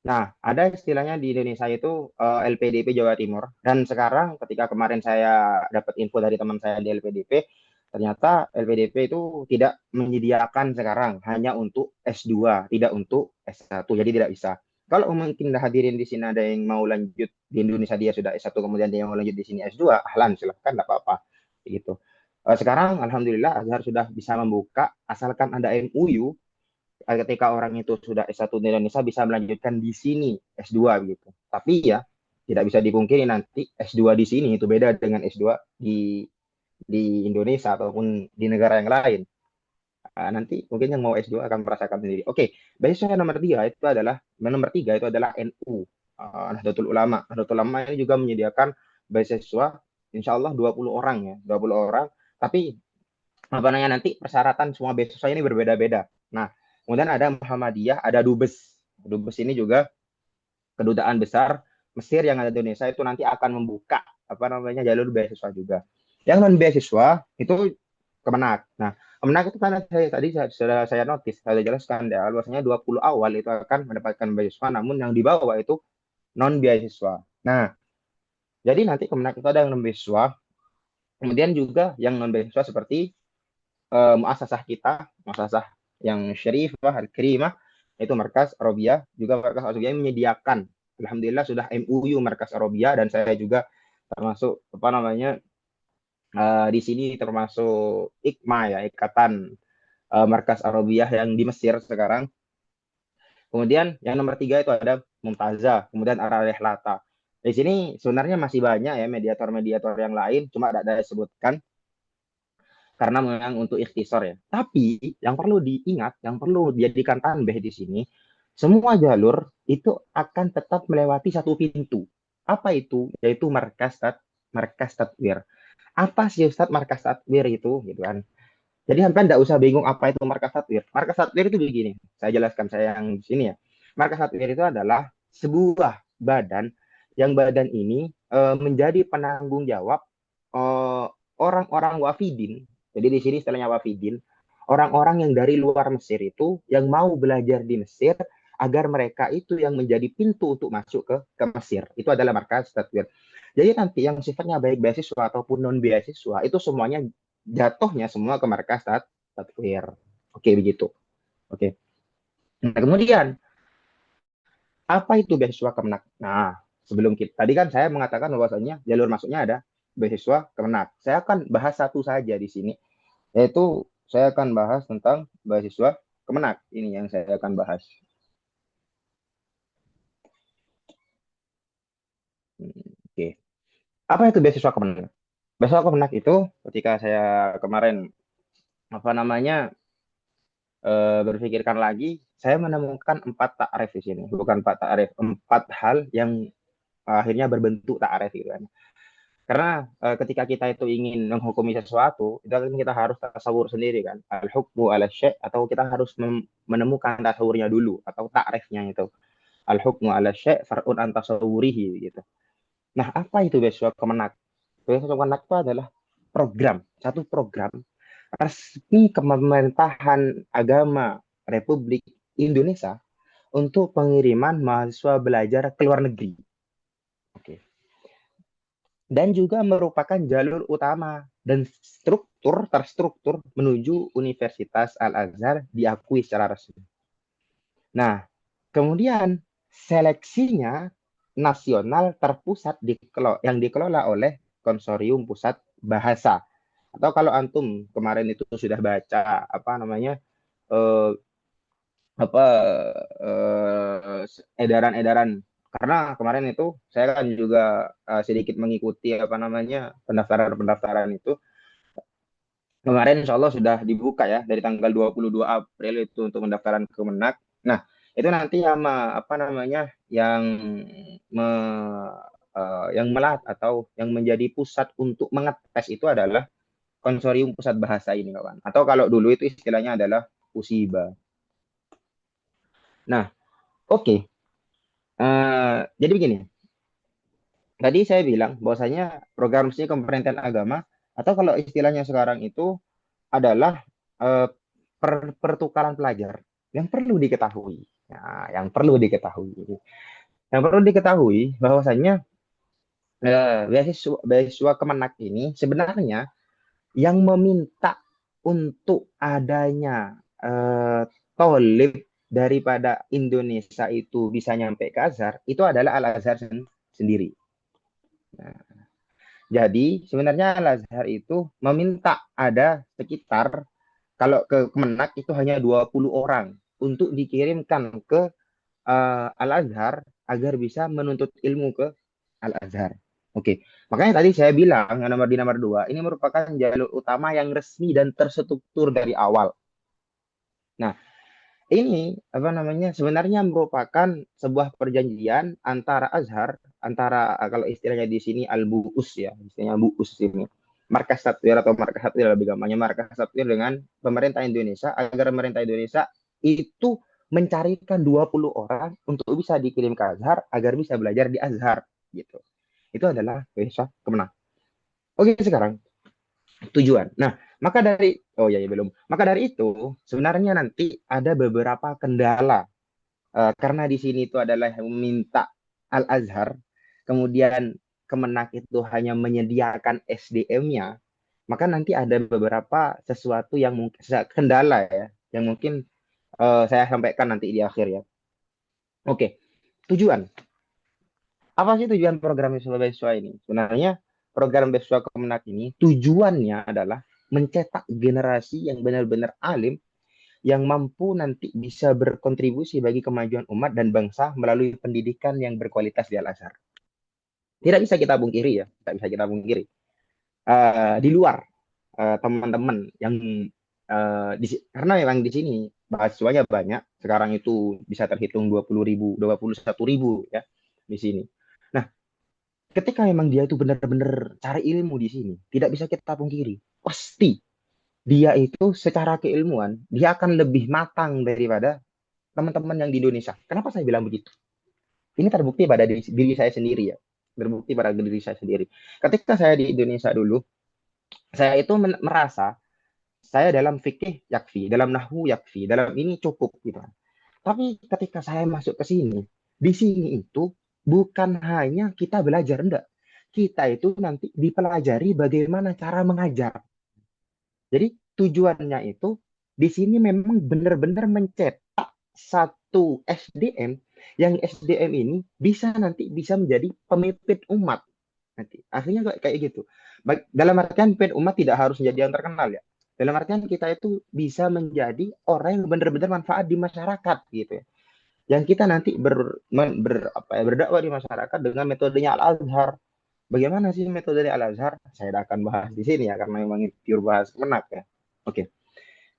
Nah, ada istilahnya di Indonesia itu LPDP Jawa Timur. Dan sekarang ketika kemarin saya dapat info dari teman saya di LPDP, ternyata LPDP itu tidak menyediakan sekarang, hanya untuk S2, tidak untuk S1. Jadi tidak bisa. Kalau mungkin hadirin di sini ada yang mau lanjut di Indonesia dia sudah S1 kemudian dia mau lanjut di sini S2, ahlan silahkan enggak apa-apa gitu. Sekarang alhamdulillah Azhar sudah bisa membuka asalkan ada MUU ketika orang itu sudah S1 di Indonesia bisa melanjutkan di sini S2 gitu. Tapi ya tidak bisa dipungkiri nanti S2 di sini itu beda dengan S2 di Indonesia ataupun di negara yang lain. Nanti mungkin yang mau S2 akan merasakan sendiri. Oke, beasiswa nomor 3 itu adalah NU, Nahdlatul Ulama. Nahdlatul Ulama ini juga menyediakan beasiswa insya Allah 20 orang ya, 20 orang. Tapi nanti persyaratan semua beasiswa ini berbeda-beda. Nah, kemudian ada Muhammadiyah, ada Dubes. Dubes ini juga kedutaan besar Mesir yang ada di Indonesia itu nanti akan membuka jalur beasiswa juga. Yang non beasiswa itu Kemenak. Nah, Kemenak itu karena sudah saya notice, saya jelaskan ya, bahwasanya 20 awal itu akan mendapatkan beasiswa, namun yang di bawah itu non beasiswa. Nah, jadi nanti Kemenak itu ada yang non beasiswa, kemudian juga yang non beasiswa seperti muasasah kita, muasasah yang syarifah, al-karimah, itu Markas Arabia, juga Markas Arabia menyediakan, alhamdulillah sudah MUU Markas Arabia, dan saya juga termasuk di sini termasuk IKMA ya, Ikatan Markas Arabia yang di Mesir sekarang. Kemudian yang nomor 3 itu ada Mumtazah, kemudian Ar-Rihlata. Di sini sebenarnya masih banyak ya mediator-mediator yang lain, cuma tidak ada disebutkan karena memang untuk ikhtisar ya. Tapi yang perlu diingat, yang perlu dijadikan tanbih di sini, semua jalur itu akan tetap melewati satu pintu. Apa itu? Yaitu markas tatwir. Apa sih Ustadz markas tatwir itu gitu kan? Jadi sampai tidak usah bingung apa itu markas tatwir. Markas tatwir itu begini, saya jelaskan saya yang di sini ya. Markas tatwir itu adalah sebuah badan yang badan ini menjadi penanggung jawab orang-orang wafidin. Jadi di sini istilahnya wafidin, orang-orang yang dari luar Mesir itu yang mau belajar di Mesir agar mereka itu yang menjadi pintu untuk masuk ke Mesir. Itu adalah markas tatwir. Jadi nanti yang sifatnya baik beasiswa ataupun non beasiswa itu semuanya jatuhnya semua ke markas tatwir. Oke, begitu. Oke. Nah, kemudian apa itu beasiswa Kemenak? Nah, sebelum tadi kan saya mengatakan bahwasanya jalur masuknya ada beasiswa Kemenak. Saya akan bahas satu saja di sini, yaitu saya akan bahas tentang beasiswa Kemenak. Ini yang saya akan bahas. Oke. Apa itu beasiswa Kemenak? Beasiswa Kemenak itu ketika saya kemarin berpikirkan lagi, saya menemukan 4 takrif di sini, bukan 4 takrif, 4 hal yang akhirnya berbentuk takrif gitu kan. Karena ketika kita itu ingin menghukumi sesuatu, itu kan kita harus tasawur sendiri kan, al-hukmu ala syai' atau kita harus menemukan tasawurnya dulu atau takrifnya itu. Al-hukmu ala syai' far'un an tasawwurihi gitu. Nah, apa itu Beswa Kemenak? Beswa Kemenak itu adalah satu program resmi pemerintahan agama Republik Indonesia untuk pengiriman mahasiswa belajar ke luar negeri. Oke. Dan juga merupakan jalur utama dan terstruktur menuju Universitas Al-Azhar diakui secara resmi. Nah, kemudian seleksinya nasional terpusat yang dikelola oleh Konsorsium Pusat Bahasa. Atau kalau antum kemarin itu sudah baca edaran-edaran, karena kemarin itu saya kan juga sedikit mengikuti pendaftaran itu. Kemarin insya Allah sudah dibuka ya dari tanggal 22 April itu untuk pendaftaran ke Kemenak. Nah, itu nanti yang melat atau yang menjadi pusat untuk mengetes itu adalah Konsorsium Pusat Bahasa ini kawan. Atau kalau dulu itu istilahnya adalah Usiba. Nah, oke. Jadi begini. Tadi saya bilang bahwasanya program studi pemerintahan agama atau kalau istilahnya sekarang itu adalah pertukaran pelajar yang perlu diketahui. Nah, yang perlu diketahui bahwasanya beasiswa Kemenak ini sebenarnya yang meminta untuk adanya tolib daripada Indonesia itu bisa nyampe ke Azhar, itu adalah Al-Azhar sendiri. Nah, jadi sebenarnya Al-Azhar itu meminta ada sekitar, kalau ke Kemenak itu hanya 20 orang untuk dikirimkan ke Al-Azhar agar bisa menuntut ilmu ke Al-Azhar. Oke, makanya tadi saya bilang yang nomor 2 ini merupakan jalur utama yang resmi dan terstruktur dari awal. Nah, ini sebenarnya merupakan sebuah perjanjian antara Azhar, kalau istilahnya di sini al-bu'us ya, istilahnya bu'us ini. Markas Satwir lebih gampangnya Markas Satwir dengan pemerintah Indonesia agar pemerintah Indonesia itu mencarikan 20 orang untuk bisa dikirim ke Azhar agar bisa belajar di Azhar gitu. Itu adalah beasiswa Kemenak. Oke, sekarang tujuan. Nah, maka dari itu sebenarnya nanti ada beberapa kendala karena di sini itu adalah yang meminta Al-Azhar, kemudian Kemenak itu hanya menyediakan SDM-nya, maka nanti ada beberapa sesuatu yang mungkin kendala ya, yang mungkin saya sampaikan nanti di akhir ya. Oke, tujuan. Apa sih tujuan program beasiswa ini? Sebenarnya program beasiswa Kemenak ini tujuannya adalah mencetak generasi yang benar-benar alim yang mampu nanti bisa berkontribusi bagi kemajuan umat dan bangsa melalui pendidikan yang berkualitas di Al-Azhar. Tidak bisa kita pungkiri ya, di luar teman-teman yang karena memang di sini mahasiswanya banyak, sekarang itu bisa terhitung 21.000 ya di sini. Nah, ketika memang dia itu benar-benar cari ilmu di sini, tidak bisa kita pungkiri, pasti dia itu secara keilmuan dia akan lebih matang daripada teman-teman yang di Indonesia. Kenapa saya bilang begitu? Ini terbukti pada diri saya sendiri ya. Ketika saya di Indonesia dulu, saya itu merasa saya dalam fikih yakfi, dalam nahwu yakfi, dalam ini cukup gitu. Tapi ketika saya masuk ke sini, di sini itu bukan hanya kita belajar, enggak. Kita itu nanti dipelajari bagaimana cara mengajar. Jadi tujuannya itu di sini memang benar-benar mencetak satu SDM yang SDM ini bisa menjadi pemimpin umat. Nanti akhirnya kayak gitu. Dalam artian pemimpin umat tidak harus menjadi yang terkenal ya. Dalam artian kita itu bisa menjadi orang yang benar-benar manfaat di masyarakat gitu ya. Yang kita nanti berdakwah di masyarakat dengan metodenya Al-Azhar. Bagaimana sih metode Al-Azhar? Saya tidak akan bahas di sini ya karena memang pure bahas Kemenak ya. Oke.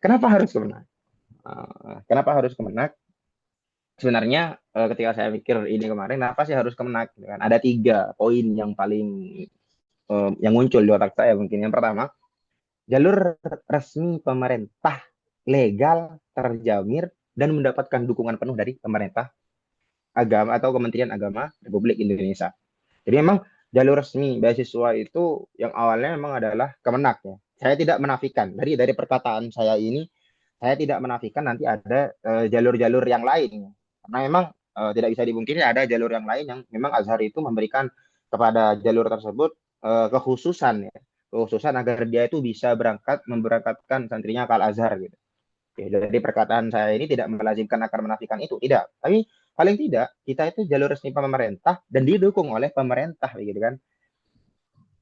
Kenapa harus Kemenak? Kenapa harus Kemenak? Sebenarnya ketika saya mikir ini kemarin, kenapa sih harus Kemenak? Gitu kan? Ada 3 poin yang paling yang muncul di otak saya mungkin. Yang pertama, jalur resmi pemerintah legal, terjamin, dan mendapatkan dukungan penuh dari pemerintah agama atau Kementerian Agama Republik Indonesia. Jadi memang jalur resmi beasiswa itu yang awalnya memang adalah Kemenak ya. Saya tidak menafikan dari perkataan saya ini, saya tidak menafikan nanti ada jalur-jalur yang lain. Karena memang tidak bisa dipungkiri ada jalur yang lain yang memang Azhar itu memberikan kepada jalur tersebut kekhususan ya. Kekhususan agar dia itu bisa memberangkatkan santrinya ke Al-Azhar gitu. Oke, dari perkataan saya ini tidak melazimkan akan menafikan itu, tidak. Tapi paling tidak kita itu jalur resmi pemerintah dan didukung oleh pemerintah, begitu kan.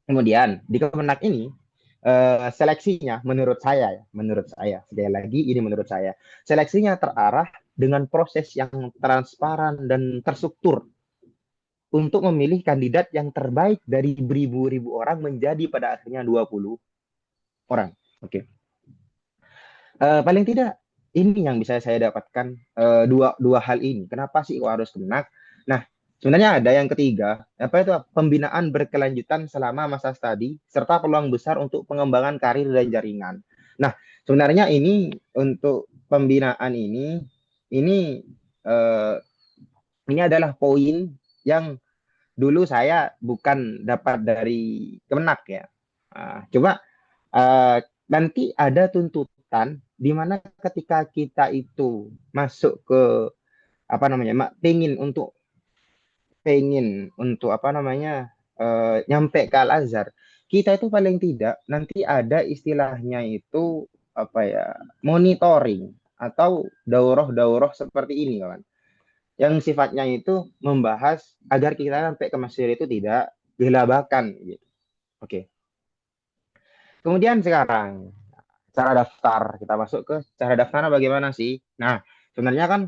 Kemudian di Kemenak ini seleksinya menurut saya sekali lagi ini menurut saya seleksinya terarah dengan proses yang transparan dan terstruktur untuk memilih kandidat yang terbaik dari beribu-ribu orang menjadi pada akhirnya 20 orang. Oke. Paling tidak ini yang bisa saya dapatkan dua hal ini. Kenapa sih kok harus Kemenak? Nah, sebenarnya ada yang ketiga, apa itu pembinaan berkelanjutan selama masa studi serta peluang besar untuk pengembangan karir dan jaringan. Nah, sebenarnya ini untuk pembinaan ini adalah poin yang dulu saya bukan dapat dari Kemenak ya. Coba nanti ada tuntutan di mana ketika kita itu masuk ke apa namanya pengen untuk apa namanya nyampe ke Al-Azhar, kita itu paling tidak nanti ada istilahnya itu apa ya monitoring atau daurah seperti ini kawan, yang sifatnya itu membahas agar kita sampai ke Mesir itu tidak dilabakan gitu. Oke. Kemudian sekarang cara daftar, kita masuk ke cara daftarnya bagaimana sih? Nah, sebenarnya kan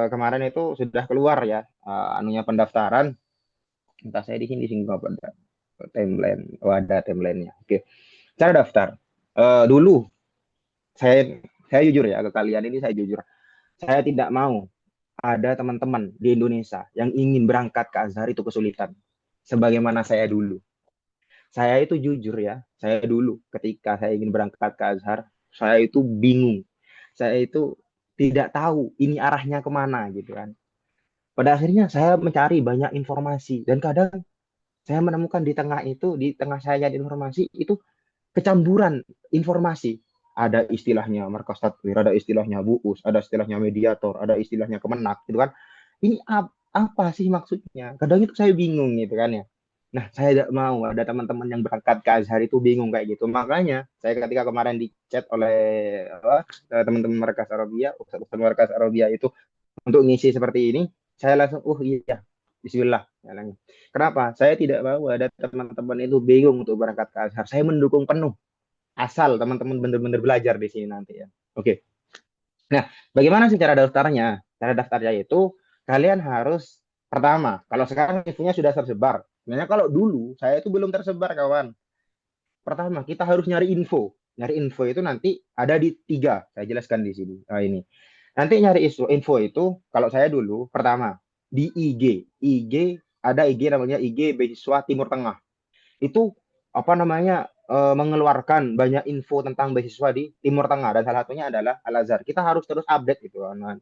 kemarin itu sudah keluar ya anunya pendaftaran. Entah saya di sini nggak ada timeline, ada timelinenya. Oke, cara daftar. Dulu saya jujur ya ke kalian ini, saya jujur, saya tidak mau ada teman-teman di Indonesia yang ingin berangkat ke Azhar itu kesulitan, sebagaimana saya dulu. Saya itu jujur ya, saya dulu ketika saya ingin berangkat ke Azhar, saya itu bingung. Saya itu tidak tahu ini arahnya kemana gitu kan. Pada akhirnya saya mencari banyak informasi dan kadang saya menemukan di tengah saya nyari informasi itu kecamburan informasi. Ada istilahnya markas takwir, ada istilahnya buus, ada istilahnya mediator, ada istilahnya Kemenak gitu kan. Ini apa sih maksudnya? Kadang itu saya bingung gitu kan ya. Nah, saya tidak mau ada teman-teman yang berangkat ke Azhar itu bingung kayak gitu. Makanya saya ketika kemarin di chat oleh teman-teman Markas Arabia, Ustaz Markas Arabia itu untuk ngisi seperti ini, saya langsung, iya, Bismillah. Kenapa? Saya tidak mau ada teman-teman itu bingung untuk berangkat ke Azhar. Saya mendukung penuh. Asal teman-teman benar-benar belajar di sini nanti ya. Oke. Nah, bagaimana sih cara daftarnya? Cara daftarnya itu kalian harus pertama, kalau sekarang infonya sudah tersebar. Sebenarnya kalau dulu saya itu belum tersebar kawan. Pertama kita harus nyari info. Nyari info itu nanti ada di 3. Saya jelaskan di sini. Nah ini. Nanti nyari info itu kalau saya dulu pertama di IG. Ada IG namanya IG Beasiswa Timur Tengah. Itu apa namanya mengeluarkan banyak info tentang beasiswa di Timur Tengah dan salah satunya adalah Al-Azhar. Kita harus terus update gitu kan.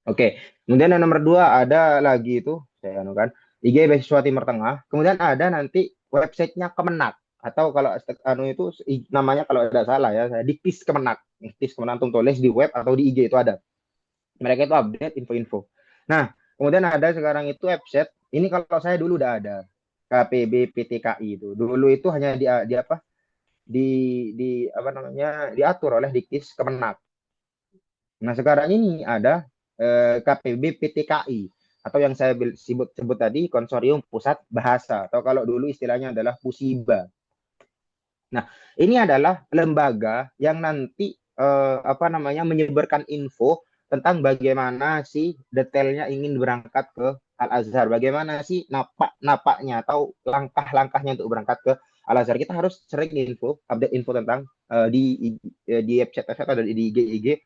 Oke. Kemudian yang nomor 2 ada lagi itu saya kan IG Beasiswa Timur Tengah. Kemudian ada nanti websitenya Kemenak atau kalau itu namanya kalau tidak salah ya Diktis Kemenak. Diktis Kemenak tulis di web atau di IG itu ada. Mereka itu update info-info. Nah, kemudian ada sekarang itu website. Ini kalau saya dulu udah ada KPB PTKI itu. Dulu itu hanya di apa? Di apa namanya? Diatur oleh Diktis Kemenak. Nah, sekarang ini ada KPB PTKI atau yang saya sebut tadi Konsorsium Pusat Bahasa atau kalau dulu istilahnya adalah Pusiba. Nah, ini adalah lembaga yang nanti apa namanya menyebarkan info tentang bagaimana sih detailnya ingin berangkat ke Al-Azhar, bagaimana sih napaknya atau langkah-langkahnya untuk berangkat ke Al-Azhar. Kita harus sering update info tentang di website atau di IG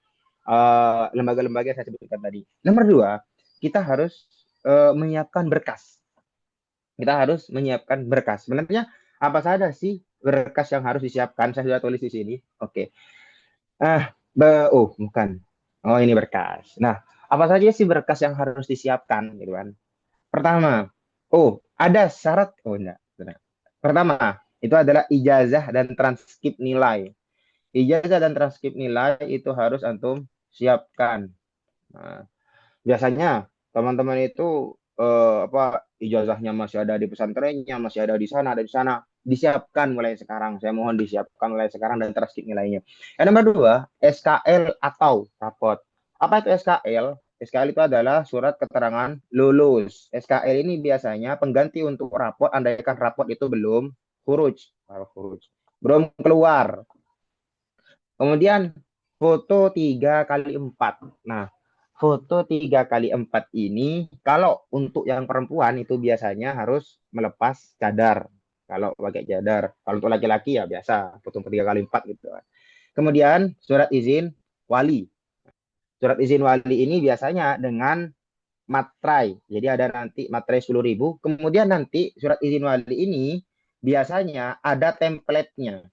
lembaga-lembaga yang saya sebutkan tadi. Nomor 2, kita harus menyiapkan berkas. Kita harus menyiapkan berkas. Sebenarnya apa saja sih berkas yang harus disiapkan? Saya sudah tulis di sini. Oke. Bukan. Oh, ini berkas. Nah, apa saja sih berkas yang harus disiapkan gitu kan? Pertama, ada syarat. Oh, enggak. Pertama, itu adalah ijazah dan transkrip nilai. Ijazah dan transkrip nilai itu harus antum siapkan. Nah, biasanya teman-teman itu ijazahnya masih ada di pesantrennya, masih ada di sana, disiapkan mulai sekarang. Saya mohon disiapkan mulai sekarang dan transkrip nilainya. Yang nomor 2, SKL atau rapot. Apa itu SKL? SKL itu adalah surat keterangan lulus. SKL ini biasanya pengganti untuk rapot, andaikan rapot itu belum belum keluar. Kemudian foto 3x4. Nah, foto 3x4 ini kalau untuk yang perempuan itu biasanya harus melepas cadar. Kalau pakai cadar. Kalau untuk laki-laki ya biasa, foto 3x4 gitu. Kemudian surat izin wali. Surat izin wali ini biasanya dengan materai. Jadi ada nanti materai 10.000. Kemudian nanti surat izin wali ini biasanya ada template-nya.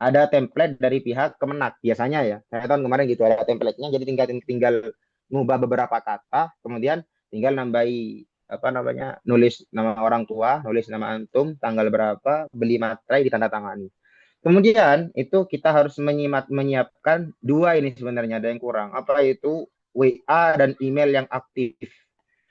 Ada template dari pihak Kemenak biasanya ya. Saya tahun kemarin gitu ada template-nya, jadi tinggal ngubah beberapa kata, kemudian tinggal nambahi nulis nama orang tua, nulis nama antum, tanggal berapa, beli materai, ditandatangani. Kemudian itu kita harus menyiapkan 2 ini sebenarnya ada yang kurang. Apa itu? WA dan email yang aktif.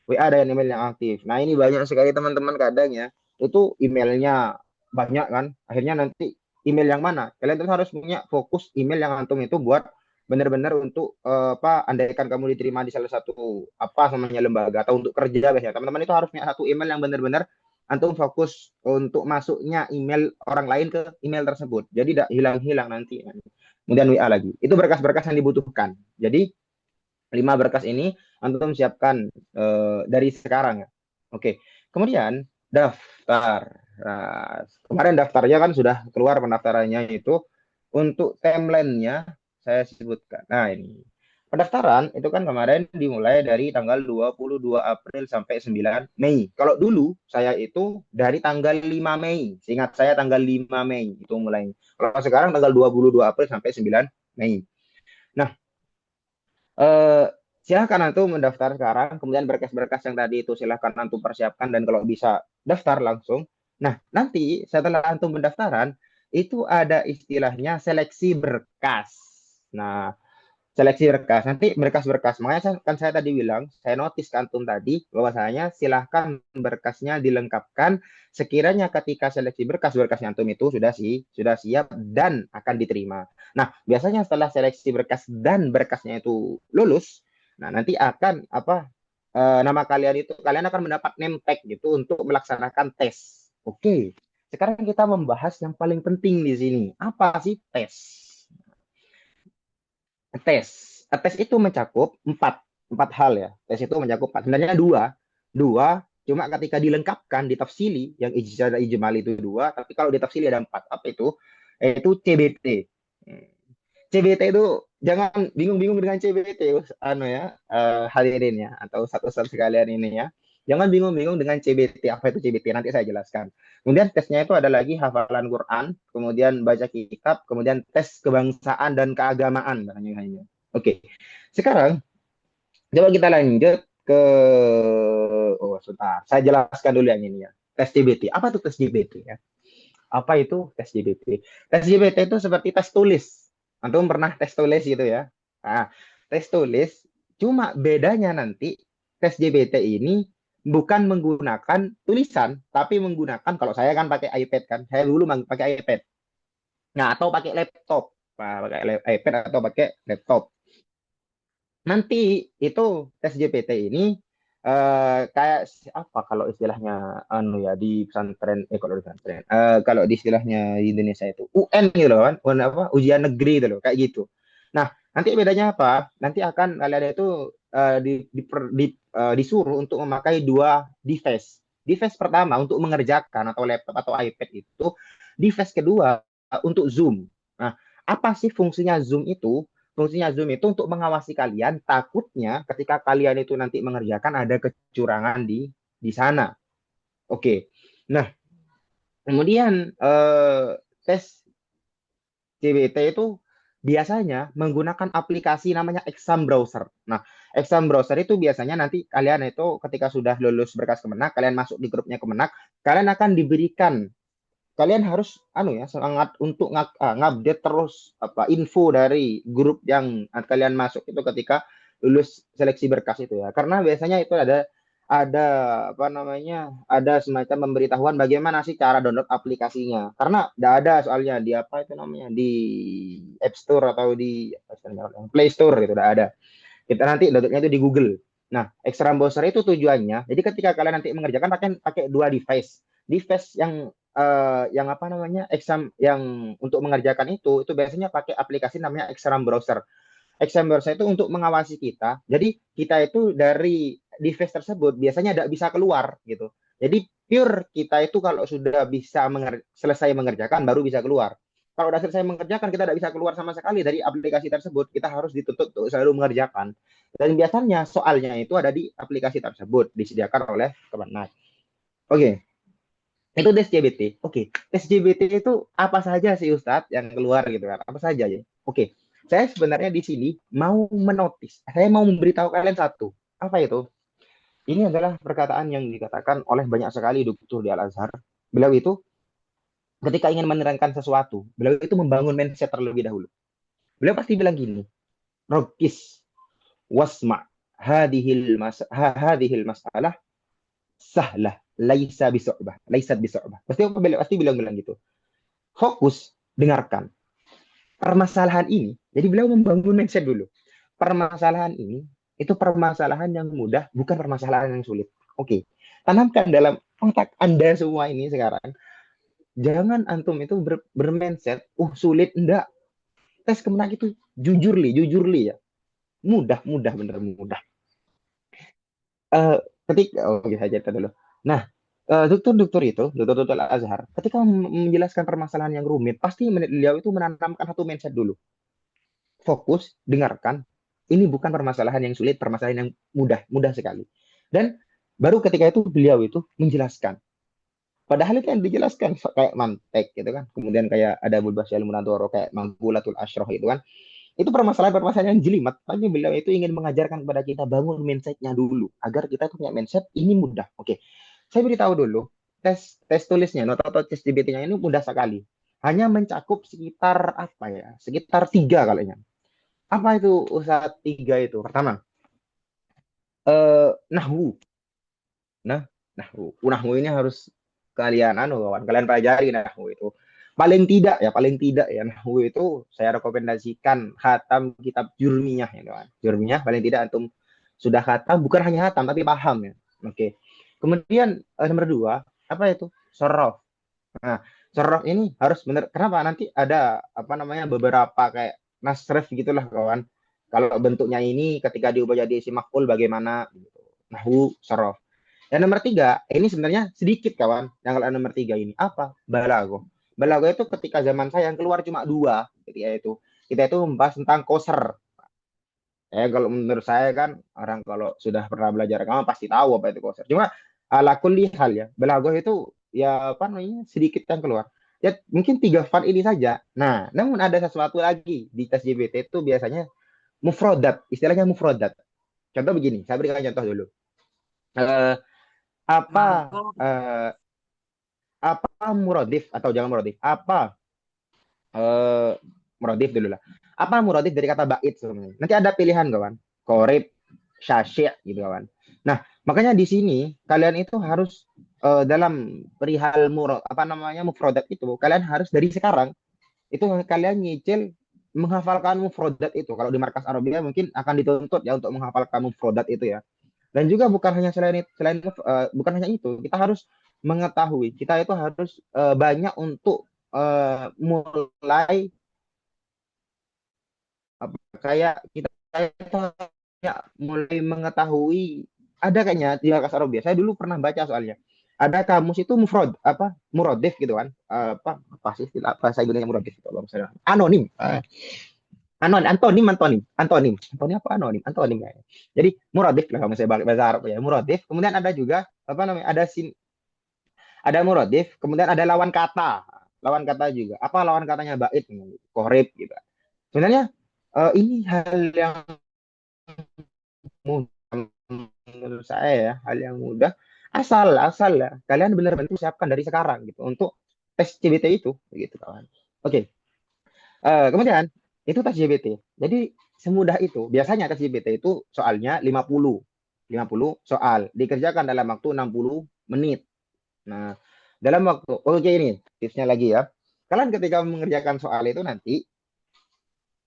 WA dan email yang aktif. Nah, ini banyak sekali teman-teman kadang ya. Itu emailnya banyak kan. Akhirnya nanti email yang mana? Kalian tuh harus punya fokus email yang antum itu buat benar-benar untuk andaikan kamu diterima di salah satu lembaga atau untuk kerja biasanya. Teman-teman itu harus punya satu email yang benar-benar antum fokus untuk masuknya email orang lain ke email tersebut. Jadi tidak hilang-hilang nanti. Kemudian WA lagi. Itu berkas-berkas yang dibutuhkan. Jadi 5 berkas ini antum siapkan dari sekarang ya. Oke. Kemudian daftar. Nah, kemarin daftarnya kan sudah keluar pendaftarannya itu. Untuk timeline-nya saya sebutkan. Nah, ini. Pendaftaran itu kan kemarin dimulai dari tanggal 22 April sampai 9 Mei. Kalau dulu saya itu dari tanggal 5 Mei. Seingat saya tanggal 5 Mei itu mulai. Kalau sekarang tanggal 22 April sampai 9 Mei. Nah, silahkan antum mendaftar sekarang, kemudian berkas-berkas yang tadi itu silahkan antum persiapkan dan kalau bisa daftar langsung. Nah, nanti setelah antum pendaftaran, itu ada istilahnya seleksi berkas. Nah, seleksi berkas, nanti berkas-berkas. Makanya saya tadi bilang, saya notis ke antum tadi, bahwasanya silahkan berkasnya dilengkapkan sekiranya ketika seleksi berkas-berkasnya antum itu sudah siap dan akan diterima. Nah, biasanya setelah seleksi berkas dan berkasnya itu lulus, nah nanti akan nama kalian akan mendapat name tag gitu untuk melaksanakan tes. Oke, sekarang kita membahas yang paling penting di sini. Apa sih tes? Tes. Tes itu mencakup empat hal ya. Tes itu mencakup 4. Sebenarnya dua. Cuma ketika dilengkapkan, ditafsili, yang ijazah ijmal itu 2, tapi kalau ditafsili ada 4. Apa itu? Itu CBT. CBT itu jangan bingung-bingung dengan CBT, hadirin ya, atau satu-satu sekalian ini ya. Jangan bingung-bingung dengan CBT. Apa itu CBT? Nanti saya jelaskan. Kemudian tesnya itu ada lagi hafalan Quran, kemudian baca kitab, kemudian tes kebangsaan dan keagamaan. Oke. Sekarang coba kita lanjut ke sebentar. Saya jelaskan dulu yang ini ya. Tes CBT. Apa itu tes CBT ya? Apa itu tes CBT? Tes CBT itu seperti tes tulis. Antum pernah tes tulis gitu ya? Nah, tes tulis cuma bedanya nanti tes CBT ini bukan menggunakan tulisan, tapi menggunakan, kalau saya kan pakai iPad kan, saya dulu pakai iPad. Nah, atau pakai laptop. Pakai iPad atau pakai laptop. Nanti itu tes GPT ini kayak apa kalau istilahnya di pesantren kalau di pesantren kalau di istilahnya di Indonesia itu UN gitu loh kan, ujian negeri itu loh kayak gitu. Nah, nanti bedanya apa? Nanti akan kalian itu disuruh untuk memakai 2 device. Device pertama untuk mengerjakan atau laptop atau iPad itu, device kedua untuk Zoom. Nah, apa sih fungsinya Zoom itu? fungsinya Zoom itu untuk mengawasi kalian. Takutnya ketika kalian itu nanti mengerjakan ada kecurangan di sana. Oke. Nah, kemudian tes CBT itu biasanya menggunakan aplikasi namanya Exam Browser. Nah, Exam Browser itu biasanya nanti kalian itu ketika sudah lulus berkas Kemenak, kalian masuk di grupnya Kemenak, kalian akan diberikan, kalian harus sangat untuk ngupdate terus info dari grup yang kalian masuk itu ketika lulus seleksi berkas itu ya. Karena biasanya itu ada ada semacam pemberitahuan bagaimana sih cara download aplikasinya. Karena tidak ada soalnya di di App Store atau di Play Store itu tidak ada. Kita nanti downloadnya itu di Google. Nah, Exam Browser itu tujuannya, jadi ketika kalian nanti mengerjakan pakai dua device yang exam yang untuk mengerjakan itu biasanya pakai aplikasi namanya Exam Browser. Exam Browser itu untuk mengawasi kita. Jadi kita itu dari device tersebut biasanya tidak bisa keluar gitu. Jadi pure kita itu kalau sudah bisa selesai mengerjakan baru bisa keluar. Kalau sudah selesai mengerjakan kita tidak bisa keluar sama sekali dari aplikasi tersebut. Kita harus dituntut untuk selalu mengerjakan. Dan biasanya soalnya itu ada di aplikasi tersebut disediakan oleh Kemenak. Oke. Itu tes JBT. Oke, tes JBT itu apa saja sih Ustadz yang keluar gitu kan? Apa saja ya? Oke, saya sebenarnya di sini mau saya mau memberitahu kalian satu. Apa itu? Ini adalah perkataan yang dikatakan oleh banyak sekali dokter di Al-Azhar. Beliau itu ketika ingin menerangkan sesuatu, beliau itu membangun mindset terlebih dahulu. Beliau pasti bilang gini, Rokis wasma hadhil masalah sahlah laisa bisu'bah. Pasti bilang gitu. Fokus, dengarkan. Permasalahan ini, jadi beliau membangun mindset dulu. Permasalahan ini itu permasalahan yang mudah, bukan permasalahan yang sulit. Oke. Tanamkan dalam otak Anda semua ini sekarang. Jangan antum itu bermindset, sulit enggak. Tes Kemenak itu jujur li ya. Mudah, bener mudah. Oke, saya cerita dulu. Nah, dokter Al-Azhar, ketika menjelaskan permasalahan yang rumit, pasti beliau itu menanamkan satu mindset dulu. Fokus, dengarkan. Ini bukan permasalahan yang sulit, permasalahan yang mudah sekali. Dan baru ketika itu beliau itu menjelaskan. Padahal itu yang dijelaskan kayak mantek gitu kan. Kemudian kayak ada Bulbasyal Munadoro, kayak Manggulatul Asyroh itu kan. Itu permasalahan yang jelimet. Tapi beliau itu ingin mengajarkan kepada kita bangun mindset-nya dulu. Agar kita punya mindset, ini mudah. Oke, saya beritahu dulu. Tes tulisnya, atau tes JBT-nya ini mudah sekali. Hanya mencakup sekitar sekitar 3 kalinya. Apa itu usaha 3 itu? Pertama, nahwu. Nahwu ini harus kalian kalian pelajari nahwu itu. Paling tidak ya nahwu itu saya rekomendasikan khatam kitab Jurmiyah ya kawan. Jurmiyah paling tidak antum sudah khatam, bukan hanya khatam tapi paham ya. Oke. Kemudian nomor 2, apa itu? Shorof. Nah, shorof ini harus benar. Kenapa? Nanti ada beberapa kayak nasref gitulah kawan. Kalau bentuknya ini ketika diubah jadi isim maf'ul bagaimana gitu. Nahwu, shorof. Yang nomor 3, ini sebenarnya sedikit kawan. Yang kalau nomor 3 ini apa? Balaghah. Balaghah itu ketika zaman saya yang keluar cuma 2. Ketika kita itu membahas tentang qasr. Kalau menurut saya kan orang kalau sudah pernah belajar agama pasti tahu apa itu qasr. Cuma ala kulli hal ya, balaghah itu ya sedikit yang keluar. Ya mungkin 3 fal ini saja. Nah, namun ada sesuatu lagi di tes JBT itu biasanya mufradat, istilahnya mufradat. Contoh begini, saya berikan contoh dulu. Apa muradif atau jangan muradif? Apa muradif dulu lah. Apa muradif dari kata bait sebenarnya? Nanti ada pilihan kawan. Qorib, syasyi' gitu kawan. Nah, makanya di sini kalian itu harus dalam perihal mufradat itu kalian harus dari sekarang itu kalian nyicil menghafalkan mufradat itu. Kalau di markas Arabia mungkin akan dituntut ya untuk menghafalkan mufradat itu ya. Dan juga bukan hanya bukan hanya itu, kita harus mengetahui, kita itu harus banyak untuk mulai kita itu mulai mengetahui, ada kayaknya di markas Arabia. Saya dulu pernah baca soalnya. Ada kamus itu muradif gitu kan. Apa sih bahasa Indonesia muradif itu? Anonim. Antonim, antonim, antonim, antonim apa anonim, antonim kayaknya. Jadi muradif lah kalau saya balik bahasa Arab ya, muradif. Kemudian ada juga apa namanya, ada muradif, kemudian ada lawan kata juga. Apa lawan katanya bait, korib gitu. Sebenarnya ini hal yang mudah menurut saya ya, hal yang mudah. Asal ya, kalian benar-benar siapkan dari sekarang gitu untuk tes CBT itu, gitu kawan. Oke. Kemudian itu tes JBT. Jadi semudah itu. Biasanya tes JBT itu soalnya 50 soal dikerjakan dalam waktu 60 menit. Nah, dalam waktu oke ini tipsnya lagi ya. Kalian ketika mengerjakan soal itu nanti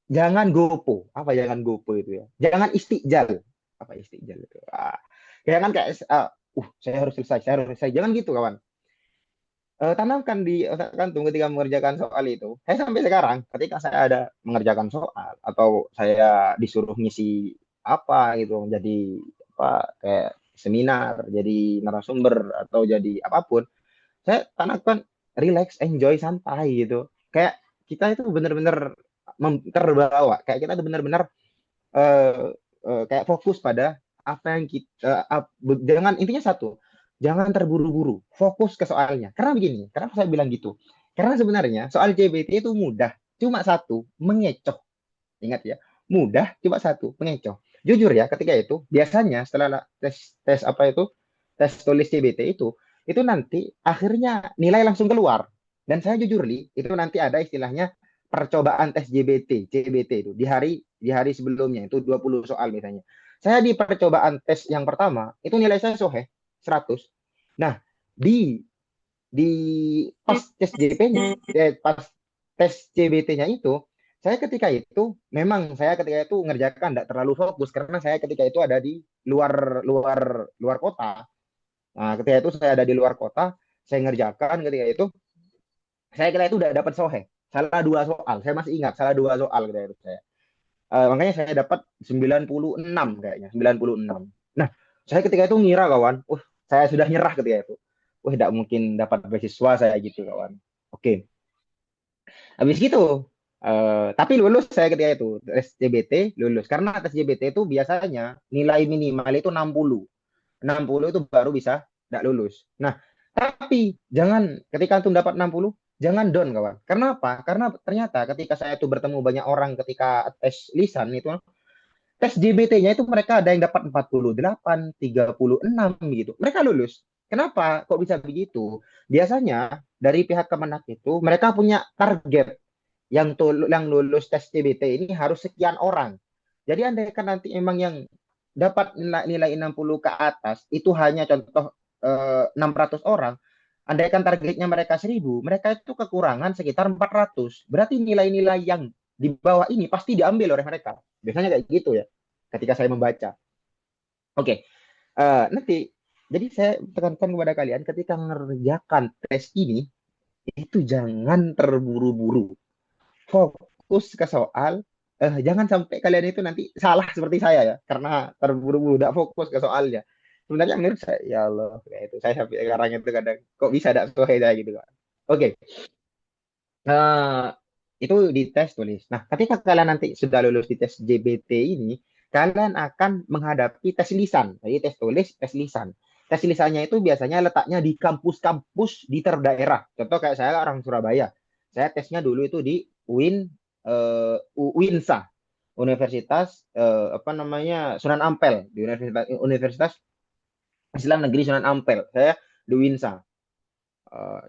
jangan gopo. Apa jangan gopo itu ya? Jangan istijal. Apa istijal itu? Jangan kayak saya harus selesai. Jangan gitu kawan. Tanamkan di otak kantung ketika mengerjakan soal itu. Saya sampai sekarang, ketika saya ada mengerjakan soal atau saya disuruh ngisi apa gitu, jadi apa kayak seminar, jadi narasumber atau jadi apapun, saya tanamkan relax, enjoy, santai gitu. Kayak kita itu benar-benar terbawa, kayak kita itu benar-benar kayak fokus pada apa yang kita jangan intinya satu, jangan terburu-buru, fokus ke soalnya. Karena begini, kenapa saya bilang gitu? Karena sebenarnya soal CBT itu mudah, cuma satu, mengecoh. Ingat ya, mudah, cuma satu, mengecoh. Jujur ya, ketika itu biasanya setelah tes apa itu, tes tulis CBT itu nanti akhirnya nilai langsung keluar. Dan saya jujur li, itu nanti ada istilahnya percobaan tes CBT itu di hari sebelumnya itu 20 soal misalnya. Saya di percobaan tes yang pertama itu nilai saya sohe 100. Nah, di pas tes JP-nya, pas tes CBT-nya itu, saya ketika itu ngerjakan tidak terlalu fokus karena saya ketika itu ada di luar kota. Nah, ketika itu saya ada di luar kota, saya ngerjakan ketika itu, saya kira itu udah dapat sohe. Salah 2 soal, saya masih ingat salah 2 soal ketika itu saya. Makanya saya dapat 96 kayaknya, 96. Nah, saya ketika itu ngira kawan, saya sudah nyerah ketika itu. Tidak mungkin dapat beasiswa saya gitu kawan. Oke. Habis gitu, tapi lulus saya ketika itu, tes CBT lulus. Karena tes CBT itu biasanya nilai minimal itu 60. 60 itu baru bisa tidak lulus. Nah, tapi jangan ketika antum dapat 60, jangan down kawan. Karena apa? Karena ternyata ketika saya itu bertemu banyak orang ketika tes lisan itu, tes JBT-nya itu mereka ada yang dapat 48, 36 gitu. Mereka lulus. Kenapa? Kok bisa begitu? Biasanya dari pihak Kemenak itu mereka punya target yang lulus tes JBT ini harus sekian orang. Jadi andai kan nanti emang yang dapat nilai 60 ke atas itu hanya contoh 600 orang, andaikan targetnya mereka 1000, mereka itu kekurangan sekitar 400. Berarti nilai-nilai yang di bawah ini pasti diambil oleh mereka. Biasanya kayak gitu ya, ketika saya membaca. Oke, nanti, jadi saya tekankan kepada kalian ketika mengerjakan tes ini, itu jangan terburu-buru. Fokus ke soal, jangan sampai kalian itu nanti salah seperti saya ya, karena terburu-buru, tidak fokus ke soalnya. Sebenarnya menurut saya, ya Allah, kayak itu saya sampai sekarang itu kadang kok bisa tidak sesuai gitu kan. Oke. Itu di tes tulis. Nah, ketika kalian nanti sudah lulus di tes JBT ini, kalian akan menghadapi tes lisan. Jadi tes tulis, tes lisan. Tes lisannya itu biasanya letaknya di kampus-kampus di terdaerah. Contoh kayak saya orang Surabaya. Saya tesnya dulu itu di UINSA, Universitas apa namanya Sunan Ampel, di Universitas Islam Negeri Sunan Ampel. Saya di UINSA.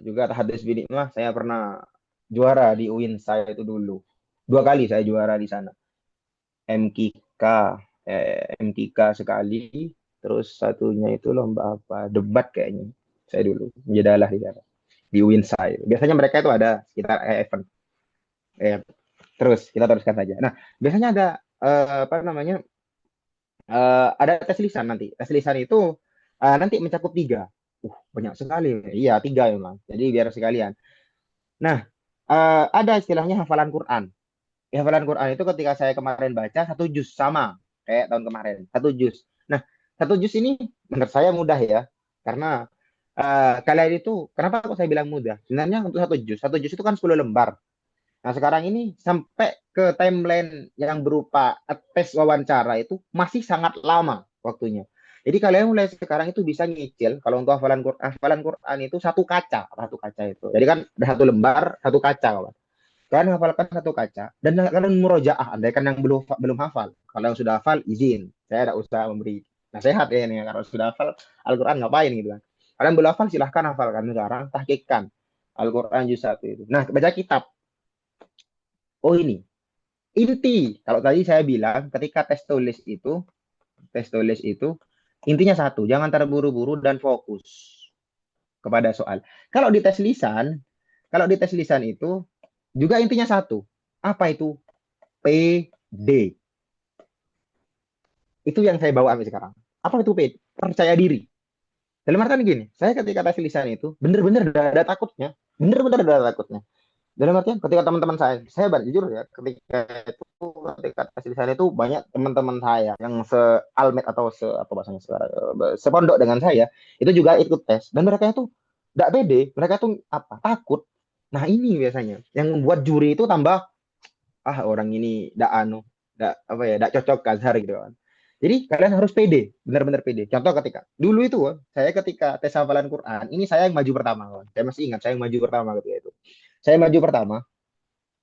Juga tahadus binikmah saya pernah juara di UINSA itu dulu. 2 kali saya juara di sana. MKK sekali, terus satunya itu lomba apa? Debat kayaknya. Saya dulu menjadalah di sana. Di UINSA. Biasanya mereka itu ada sekitar event. Terus kita teruskan saja. Nah, biasanya ada apa namanya? Ada tes lisan nanti. Tes lisan itu nanti mencakup 3. Banyak sekali. Iya, 3 memang. Jadi biar sekalian. Nah, ada istilahnya hafalan Quran. Hafalan Quran itu ketika saya kemarin baca 1 juz sama kayak tahun kemarin, 1 juz. Nah, 1 juz ini menurut saya mudah ya. Karena kalian itu kenapa kok saya bilang mudah? Sebenarnya untuk 1 juz itu kan 10 lembar. Nah, sekarang ini sampai ke timeline yang berupa tes wawancara itu masih sangat lama waktunya. Jadi kalian mulai sekarang itu bisa nyicil kalau untuk hafalan Quran itu satu kaca itu. Jadi kan ada satu lembar, satu kaca, kawan. Kalian hafalkan satu kaca dan kalian murojaah. Andai kan yang belum hafal, kalau yang sudah hafal izin, saya tidak usah memberi nasihat ya ini. Kalau sudah hafal Al-Quran ngapain gitu kan? Kalian belum hafal silahkan hafalkan sekarang, tahqiqkan Al-Quran juz 1 itu. Nah, baca kitab. Oh ini inti. Kalau tadi saya bilang ketika tes tulis itu intinya satu, jangan terburu-buru dan fokus kepada soal. Kalau di tes lisan, kalau di tes lisan itu juga intinya satu. Apa itu? PD. Itu yang saya bawa sampai sekarang. Apa itu PD? Percaya diri. Dalam artian gini, saya ketika tes lisan itu bener-bener ada takutnya. Bener-bener ada takutnya. Dalam artian ketika teman-teman saya jujur ya, ketika tes lisan itu banyak teman-teman saya yang sealmet atau apa bahasanya sekarang, sepondok dengan saya, itu juga ikut tes dan mereka itu tidak pede, mereka tuh apa? Takut. Nah, ini biasanya yang membuat juri itu tambah orang ini tidak apa ya, tidak cocok Azhar gitu kan. Jadi kalian harus pede, benar-benar pede. Contoh dulu itu saya ketika tes hafalan Quran, ini saya yang maju pertama, kawan. Saya masih ingat saya yang maju pertama ketika itu. Saya maju pertama.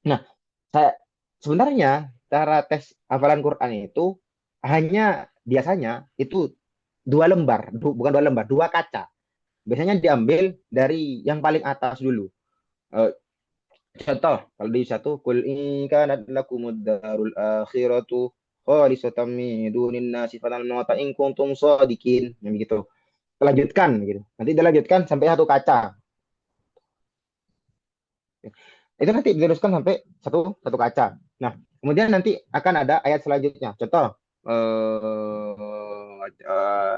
Nah, saya sebenarnya cara tes hafalan Quran itu hanya biasanya itu bukan dua lembar, dua kaca. Biasanya diambil dari yang paling atas dulu. Eh, Contoh, kalau di satu, kul in kanat lakumud darul akhiratu khalisatan min dunin nasi fal mauta in kuntum shadiqin. Yang begitu. Lanjutkan gitu. Nanti dilanjutkan sampai satu kaca. Itu nanti diteruskan sampai satu kaca. Nah, kemudian nanti akan ada ayat selanjutnya. Contoh,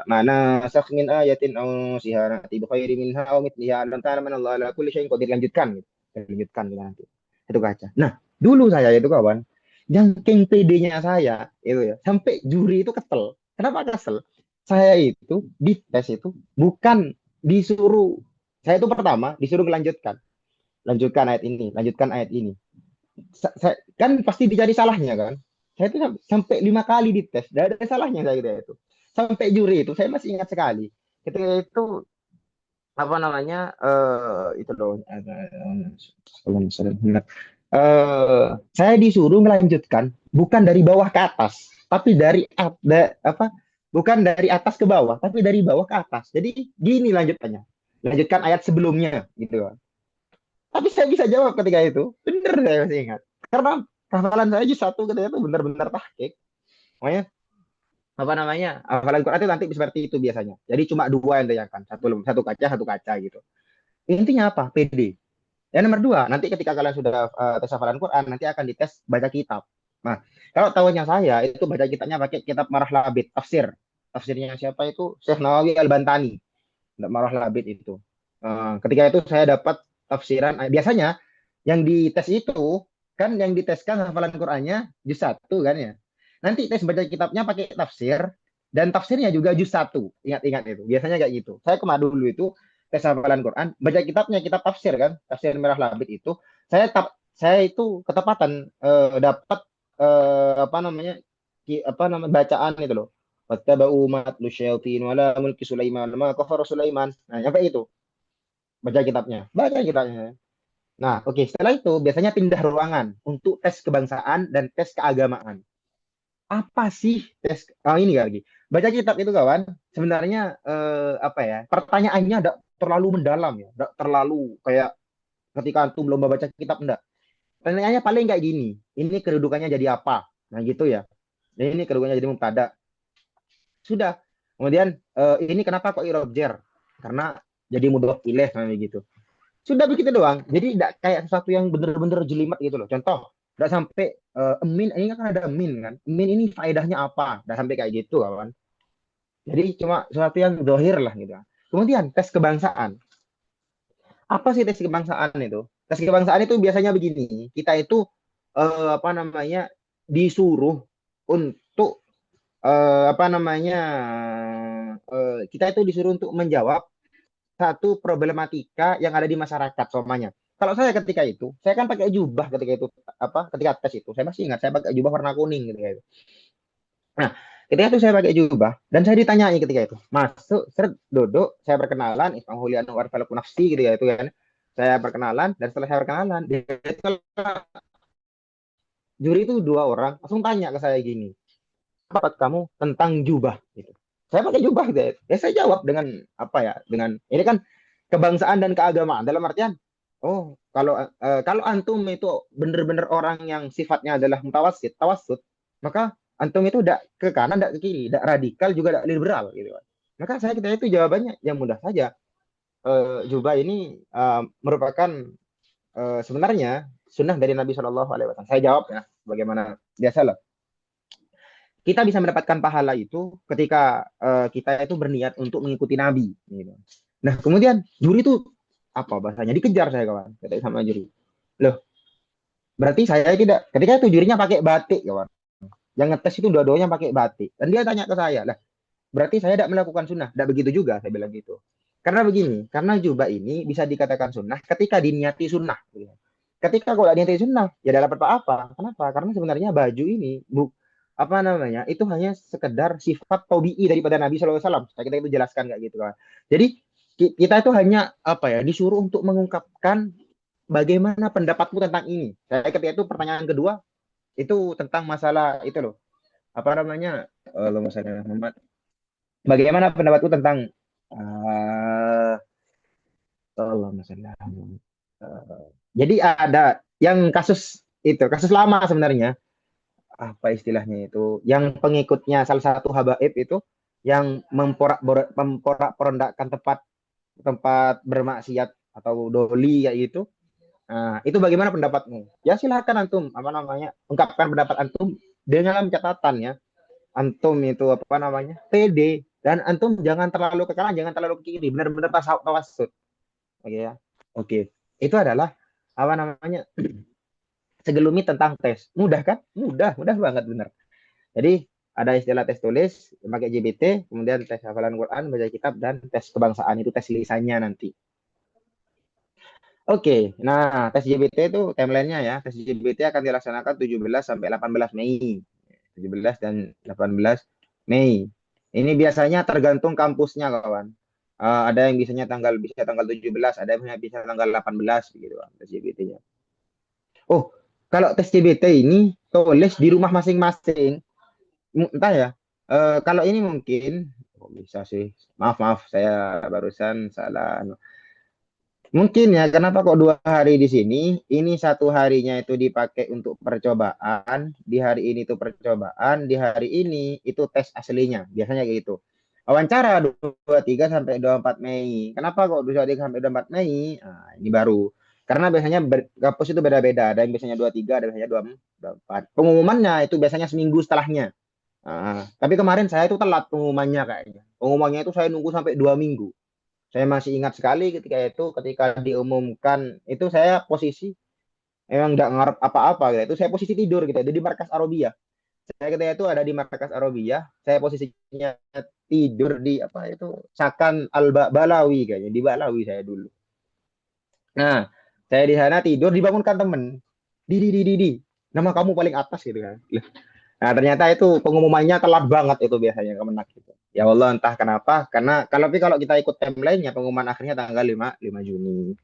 mana sakh min ayatin aw siharati bi khairi minha aw mithliha lam ta'lamu Allah ala kulli syai'in qadir. Lanjutkan gitu. Lanjutkan gitu nanti. Satu kaca. Nah, dulu saya itu kawan, jangking PD-nya saya itu ya, sampai juri itu kesel. Kenapa kesel? Saya itu di tes itu bukan disuruh, saya itu pertama disuruh melanjutkan. Lanjutkan ayat ini, lanjutkan ayat ini. Saya, kan pasti dicari salahnya kan. Saya itu sampai 5 kali dites, tidak ada salahnya saya gitu itu. Sampai juri itu, saya masih ingat sekali. Ketika itu apa namanya itu loh. Saya disuruh melanjutkan bukan dari bawah ke atas, tapi bukan dari atas ke bawah, tapi dari bawah ke atas. Jadi gini lanjutannya, lanjutkan ayat sebelumnya gitu. Tapi saya bisa jawab ketika itu. Bener saya masih ingat. Karena hafalan saya juz 1 ketika itu benar-benar tahqiq. Makanya apa namanya? Hafalan Quran itu nanti seperti itu biasanya. Jadi cuma dua yang ditanyakan. Satu kaca gitu. Intinya apa? PD. Yang nomor dua, nanti ketika kalian sudah tes hafalan Quran, nanti akan dites baca kitab. Nah, kalau tahunya saya, itu baca kitabnya pakai kitab Marah Labid, tafsir. Tafsirnya siapa itu? Syekh Nawawi Al-Bantani. Marah Labid itu. Ketika itu saya dapat tafsiran. Biasanya yang dites itu kan yang diteskan hafalan Qur'annya juz 1 kan ya. Nanti tes baca kitabnya pakai tafsir dan tafsirnya juga juz 1. Ingat-ingat itu. Biasanya kayak gitu. Saya kemarin dulu itu tes hafalan Quran, baca kitabnya kitab tafsir kan, tafsir Merah Labid itu. Saya itu ketepatan dapat bacaan itu loh. Wattaba'u matlu syayatin wala mulki Sulaiman ma kafara Sulaiman. Nah, sampai itu. Baca kitabnya. Nah, oke. Setelah itu biasanya pindah ruangan untuk tes kebangsaan dan tes keagamaan. Apa sih tes? Ini lagi. Baca kitab itu kawan. Sebenarnya pertanyaannya tidak terlalu mendalam ya. Tidak terlalu kayak ketika antum lomba baca kitab enggak. Pertanyaannya paling kayak gini. Ini kedudukannya jadi apa? Nah gitu ya. Ini kedudukannya jadi mubtada. Sudah. Kemudian ini kenapa kok i'rab jar? Karena jadi mudhof ilaih gitu. Sudah begitu doang. Jadi tidak kayak sesuatu yang benar-benar jelimet gitu loh. Contoh, tidak sampai emin, ini kan ada emin kan. Emin ini faedahnya apa? Tidak sampai kayak gitu kawan. Jadi cuma sesuatu yang dohir lah gitu. Kemudian tes kebangsaan. Apa sih tes kebangsaan itu? Tes kebangsaan itu biasanya begini. Kita itu disuruh untuk kita itu disuruh untuk menjawab satu problematika yang ada di masyarakat, somanya. Kalau saya ketika itu, saya kan pakai jubah ketika itu ketika tes itu. Saya masih ingat saya pakai jubah warna kuning ketika itu. Nah, ketika itu saya pakai jubah dan saya ditanyai ketika itu. Masuk, seret, duduk, saya perkenalan, Islam Huliano Warfalaku Nafsi gitu ya itu kan. Saya perkenalan dan setelah saya perkenalan, juri itu 2 orang langsung tanya ke saya gini, apa kamu tentang jubah gitu. Saya pakai jubah gitu ya. Ya saya jawab dengan apa ya? Dengan ini kan kebangsaan dan keagamaan dalam artian kalau antum itu benar-benar orang yang sifatnya adalah mutawassit, tawassut, maka antum itu tidak ke kanan, tidak ke kiri, tidak radikal juga tidak liberal gitu kan. Maka saya ketika itu jawabannya yang mudah saja. Jubah ini merupakan sebenarnya sunnah dari Nabi Shallallahu Alaihi Wasallam. Saya jawab ya, bagaimana biasalah. Kita bisa mendapatkan pahala itu ketika kita itu berniat untuk mengikuti Nabi. Gitu. Nah, kemudian juri itu apa bahasanya? Dikejar saya kawan, kata sama juri. Loh, berarti saya tidak. Ketika itu jurinya pakai batik kawan. Yang ngetes itu dua-duanya pakai batik. Dan dia tanya ke saya, lah, berarti saya tidak melakukan sunnah. Tidak begitu juga, saya bilang gitu. Karena begini, karena jubah ini bisa dikatakan sunnah ketika diniati sunnah. Gitu. Ketika kalau diniati sunnah, ya tidak dapat apa-apa. Kenapa? Karena sebenarnya baju ini itu hanya sekedar sifat tabi'i daripada Nabi SAW. Kita itu jelaskan kayak gitu kan. Jadi kita itu hanya disuruh untuk mengungkapkan bagaimana pendapatmu tentang ini. Saya ketika itu pertanyaan kedua itu tentang masalah itu loh. Bagaimana pendapatku tentang jadi ada yang kasus lama sebenarnya. Apa istilahnya itu, yang pengikutnya salah satu habaib itu yang memporak-porandakan tempat bermaksiat atau doli kayak gitu. Nah, itu bagaimana pendapatmu? Ya silakan antum ungkapkan pendapat antum dengan catatan ya. Antum itu PD dan antum jangan terlalu ke kanan, jangan terlalu ke kiri, benar-benar tawassut. Oke ya. Oke. Itu adalah segelumit tentang tes. Mudah kan? Mudah banget benar. Jadi ada istilah tes tulis, pakai JBT, kemudian tes hafalan Quran, baca kitab, dan tes kebangsaan itu tes lisannya nanti. Oke, nah tes JBT itu timelinenya ya. Tes JBT akan dilaksanakan 17 sampai 18 Mei. 17 dan 18 Mei. Ini biasanya tergantung kampusnya kawan. Ada yang bisa tanggal 17, ada yang bisa tanggal 18 begitu kan, tes JBT-nya. Oh, kalau tes JBT ini tulis di rumah masing-masing. Entah ya. Kalau ini mungkin bisa sih. Maaf, saya barusan salah. Mungkin ya, kenapa kok 2 hari di sini? Ini 1 harinya itu dipakai untuk percobaan. Di hari ini itu percobaan. Di hari ini itu tes aslinya. Biasanya kayak gitu. Wawancara 23 sampai 24 Mei. Kenapa kok 23 sampai 24 Mei? Nah, ini baru. Karena biasanya kampus itu beda-beda. Ada yang biasanya 23, ada yang biasanya 24. Pengumumannya itu biasanya seminggu setelahnya. Tapi kemarin saya itu telat pengumumannya kayaknya. Pengumumannya itu saya nunggu sampai 2 minggu. Saya masih ingat sekali ketika diumumkan itu saya posisi emang nggak ngarep apa-apa gitu. Itu saya posisi tidur gitu. Di markas Arabia. Saya ketika itu ada di markas Arabia. Saya posisinya tidur di Sakan Al-Balawi kayaknya. Di Balawi saya dulu. Nah, saya di sana tidur dibangunkan temen. Di. Nama kamu paling atas gitu kan. Nah, ternyata itu pengumumannya telat banget itu biasanya Kemenak gitu. Ya Allah entah kenapa, karena kalau kita ikut timeline-nya pengumuman akhirnya tanggal 5 Juni.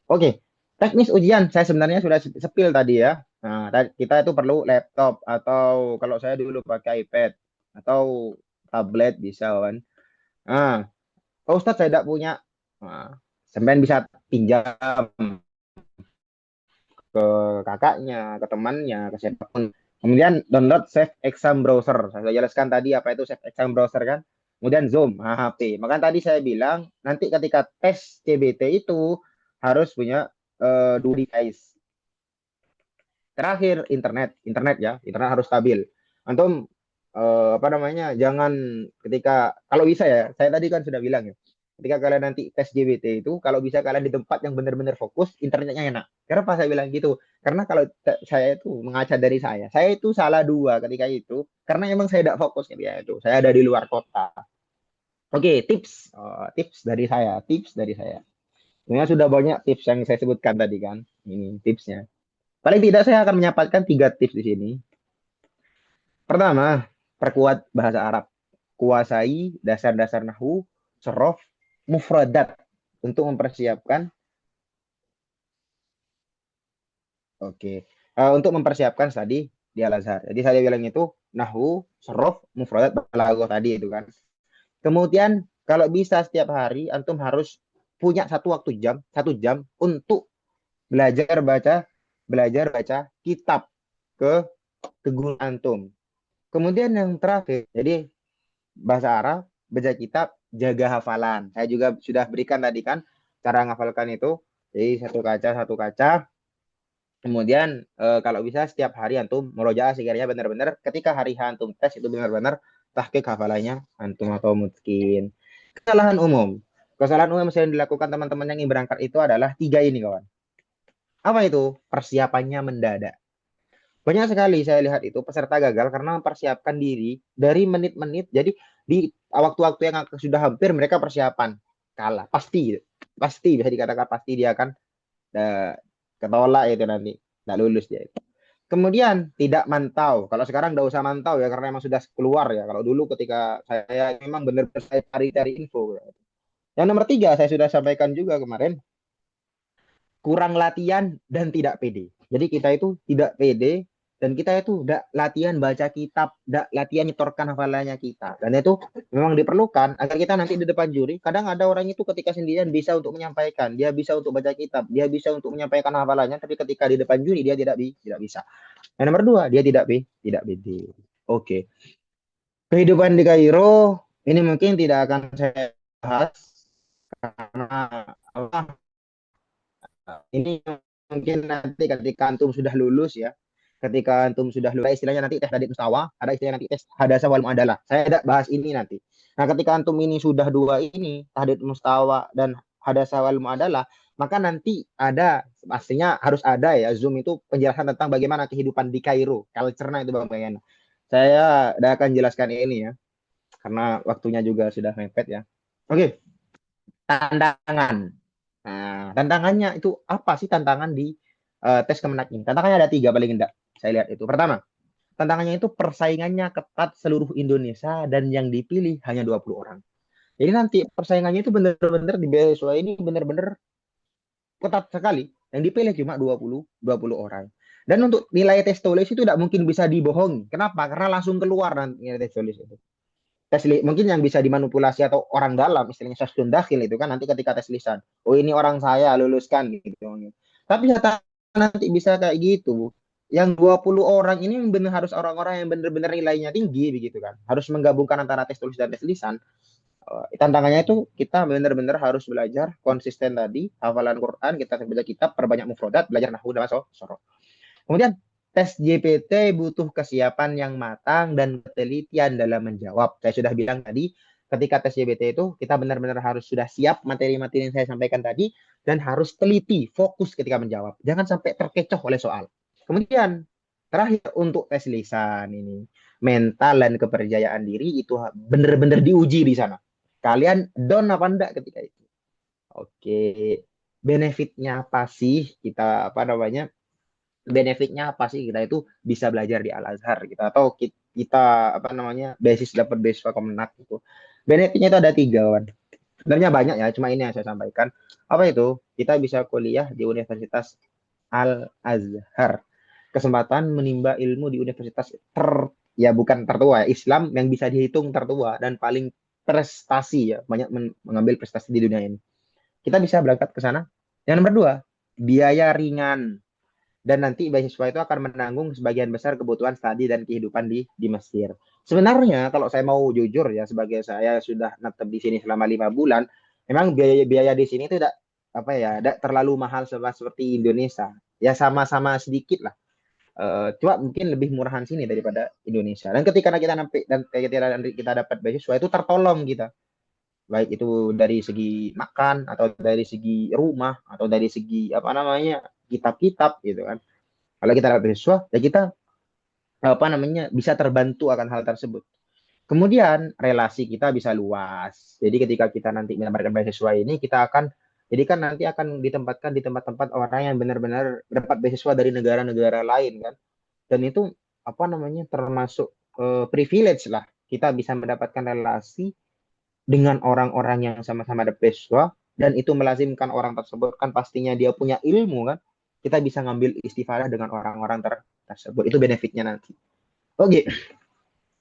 Oke, teknis ujian saya sebenarnya sudah sepil tadi ya. Nah, kita itu perlu laptop atau kalau saya dulu pakai iPad atau tablet bisa kan. Nah, Ustadz saya tidak punya. Nah, sampean bisa pinjam ke kakaknya, ke temannya, ke siapapun. Kemudian download Safe Exam Browser. Saya jelaskan tadi apa itu Safe Exam Browser kan. Kemudian Zoom, HP. Maka tadi saya bilang nanti ketika tes CBT itu harus punya 2 device. Terakhir internet ya, internet harus stabil. Antum jangan kalau bisa ya, saya tadi kan sudah bilang ya. Ketika kalian nanti tes JBT itu, kalau bisa kalian di tempat yang benar-benar fokus, internetnya enak. Kenapa saya bilang gitu? Karena kalau saya itu mengaca dari saya itu salah 2 ketika itu, karena emang saya tidak fokus ketika itu. Saya ada di luar kota. Oke, tips dari saya. Sebenarnya sudah banyak tips yang saya sebutkan tadi kan. Ini tipsnya. Paling tidak saya akan menyampaikan 3 tips di sini. Pertama, perkuat bahasa Arab. Kuasai dasar-dasar nahwu, sorof, mufradat untuk mempersiapkan untuk mempersiapkan tadi di Al-Azhar. Jadi saya bilang itu nahwu, sorof, mufradat, balaghah tadi itu kan. Kemudian kalau bisa setiap hari antum harus punya satu jam untuk belajar baca kitab ke guru antum. Kemudian yang terakhir, jadi bahasa Arab, baca kitab, jaga hafalan. Saya juga sudah berikan tadi kan cara menghafalkan itu. Jadi satu kaca. Kemudian kalau bisa setiap hari antum murojaah sekiranya benar-benar ketika hari antum tes itu benar-benar tahqiq hafalannya antum atau mungkin. Kesalahan umum. Kesalahan umum yang dilakukan teman-teman yang ingin berangkat itu adalah 3 ini kawan. Apa itu? Persiapannya mendadak. Banyak sekali saya lihat itu peserta gagal karena mempersiapkan diri dari menit-menit. Jadi di waktu-waktu yang sudah hampir mereka persiapan kalah. Pasti bisa dikatakan pasti dia akan ketolak itu nanti. Tidak lulus dia itu. Kemudian tidak mantau. Kalau sekarang tidak usah mantau ya karena memang sudah keluar ya. Kalau dulu ketika saya memang benar-benar saya cari info. Yang nomor 3 saya sudah sampaikan juga kemarin. Kurang latihan dan tidak pede. Jadi kita itu tidak pede dan kita itu tidak latihan baca kitab, tidak latihan nyetorkan hafalannya kita. Dan itu memang diperlukan agar kita nanti di depan juri. Kadang ada orang itu ketika sendirian bisa untuk menyampaikan, dia bisa untuk baca kitab, dia bisa untuk menyampaikan hafalannya, tapi ketika di depan juri dia tidak bisa. Yang nomor 2 dia tidak pede. Oke. Kehidupan di Kairo ini mungkin tidak akan saya bahas karena ini mungkin nanti ketika antum sudah lulus ya, ketika antum sudah lulus istilahnya nanti tes tadid mustawa, ada istilahnya nanti tes hadasa wal muadalah. Saya tidak bahas ini nanti. Nah, ketika antum ini sudah 2 ini, tahdid mustawa dan hadasa wal muadalah, maka nanti ada pastinya harus ada ya Zoom itu penjelasan tentang bagaimana kehidupan di Kairo, culture-nya itu bagaimana. Saya tidak akan jelaskan ini ya, karena waktunya juga sudah mepet ya. Oke, tantangan. Nah, tantangannya itu apa sih tantangan di tes Kemenak ini? Tantangannya ada 3 paling enggak. Saya lihat itu. Pertama, tantangannya itu persaingannya ketat seluruh Indonesia dan yang dipilih hanya 20 orang. Jadi nanti persaingannya itu benar-benar di beasiswa ini benar-benar ketat sekali. Yang dipilih cuma 20 orang. Dan untuk nilai tes tulis itu tidak mungkin bisa dibohongi. Kenapa? Karena langsung keluar nanti nilai tes tulis itu. Mungkin yang bisa dimanipulasi atau orang dalam istilahnya syasdun dakhil itu kan nanti ketika tes lisan, oh ini orang saya luluskan gitu. Tapi nanti bisa kayak gitu. Yang 20 orang ini benar harus orang-orang yang benar-benar nilainya tinggi begitu kan. Harus menggabungkan antara tes tulis dan tes lisan. Tantangannya itu kita benar-benar harus belajar konsisten tadi, hafalan Quran, kita baca kitab, perbanyak mufradat, belajar nahwu dan sorof. Kemudian tes JPT butuh kesiapan yang matang dan ketelitian dalam menjawab. Saya sudah bilang tadi, ketika tes JPT itu kita benar-benar harus sudah siap materi-materi yang saya sampaikan tadi dan harus teliti, fokus ketika menjawab. Jangan sampai terkecoh oleh soal. Kemudian terakhir untuk tes lisan ini, mental dan kepercayaan diri itu benar-benar diuji di sana. Kalian down apa enggak ketika itu? Oke, benefitnya apa sih kita benefitnya apa sih kita itu bisa belajar di Al-Azhar kita atau kita dapat beasiswa Kemenak itu. Benefitnya itu ada 3 kan. Sebenarnya banyak ya, cuma ini yang saya sampaikan. Apa itu? Kita bisa kuliah di Universitas Al-Azhar. Kesempatan menimba ilmu di universitas bukan tertua ya, Islam yang bisa dihitung tertua dan paling prestasi ya, banyak mengambil prestasi di dunia ini. Kita bisa berangkat ke sana. Yang nomor 2, biaya ringan. Dan nanti beasiswa itu akan menanggung sebagian besar kebutuhan studi dan kehidupan di Mesir. Sebenarnya kalau saya mau jujur ya, sebagai saya sudah netep di sini selama 5 bulan, memang biaya di sini itu tidak terlalu mahal seperti Indonesia. Ya sama-sama sedikit lah. Cuma mungkin lebih murahan sini daripada Indonesia. Dan ketika kita dapat beasiswa itu tertolong kita. Baik itu dari segi makan atau dari segi rumah atau dari segi kitab-kitab gitu kan. Kalau kita dapat beasiswa ya kita bisa terbantu akan hal tersebut. Kemudian relasi kita bisa luas. Jadi ketika kita nanti mendapatkan beasiswa ini kita akan Jadi kan nanti akan ditempatkan di tempat-tempat orang yang benar-benar dapat beasiswa dari negara-negara lain kan. Dan itu apa namanya termasuk privilege lah. Kita bisa mendapatkan relasi dengan orang-orang yang sama-sama ada beasiswa dan itu melazimkan orang tersebut kan pastinya dia punya ilmu kan. Kita bisa ngambil istifadah dengan orang-orang tersebut. Itu benefitnya nanti. Oke,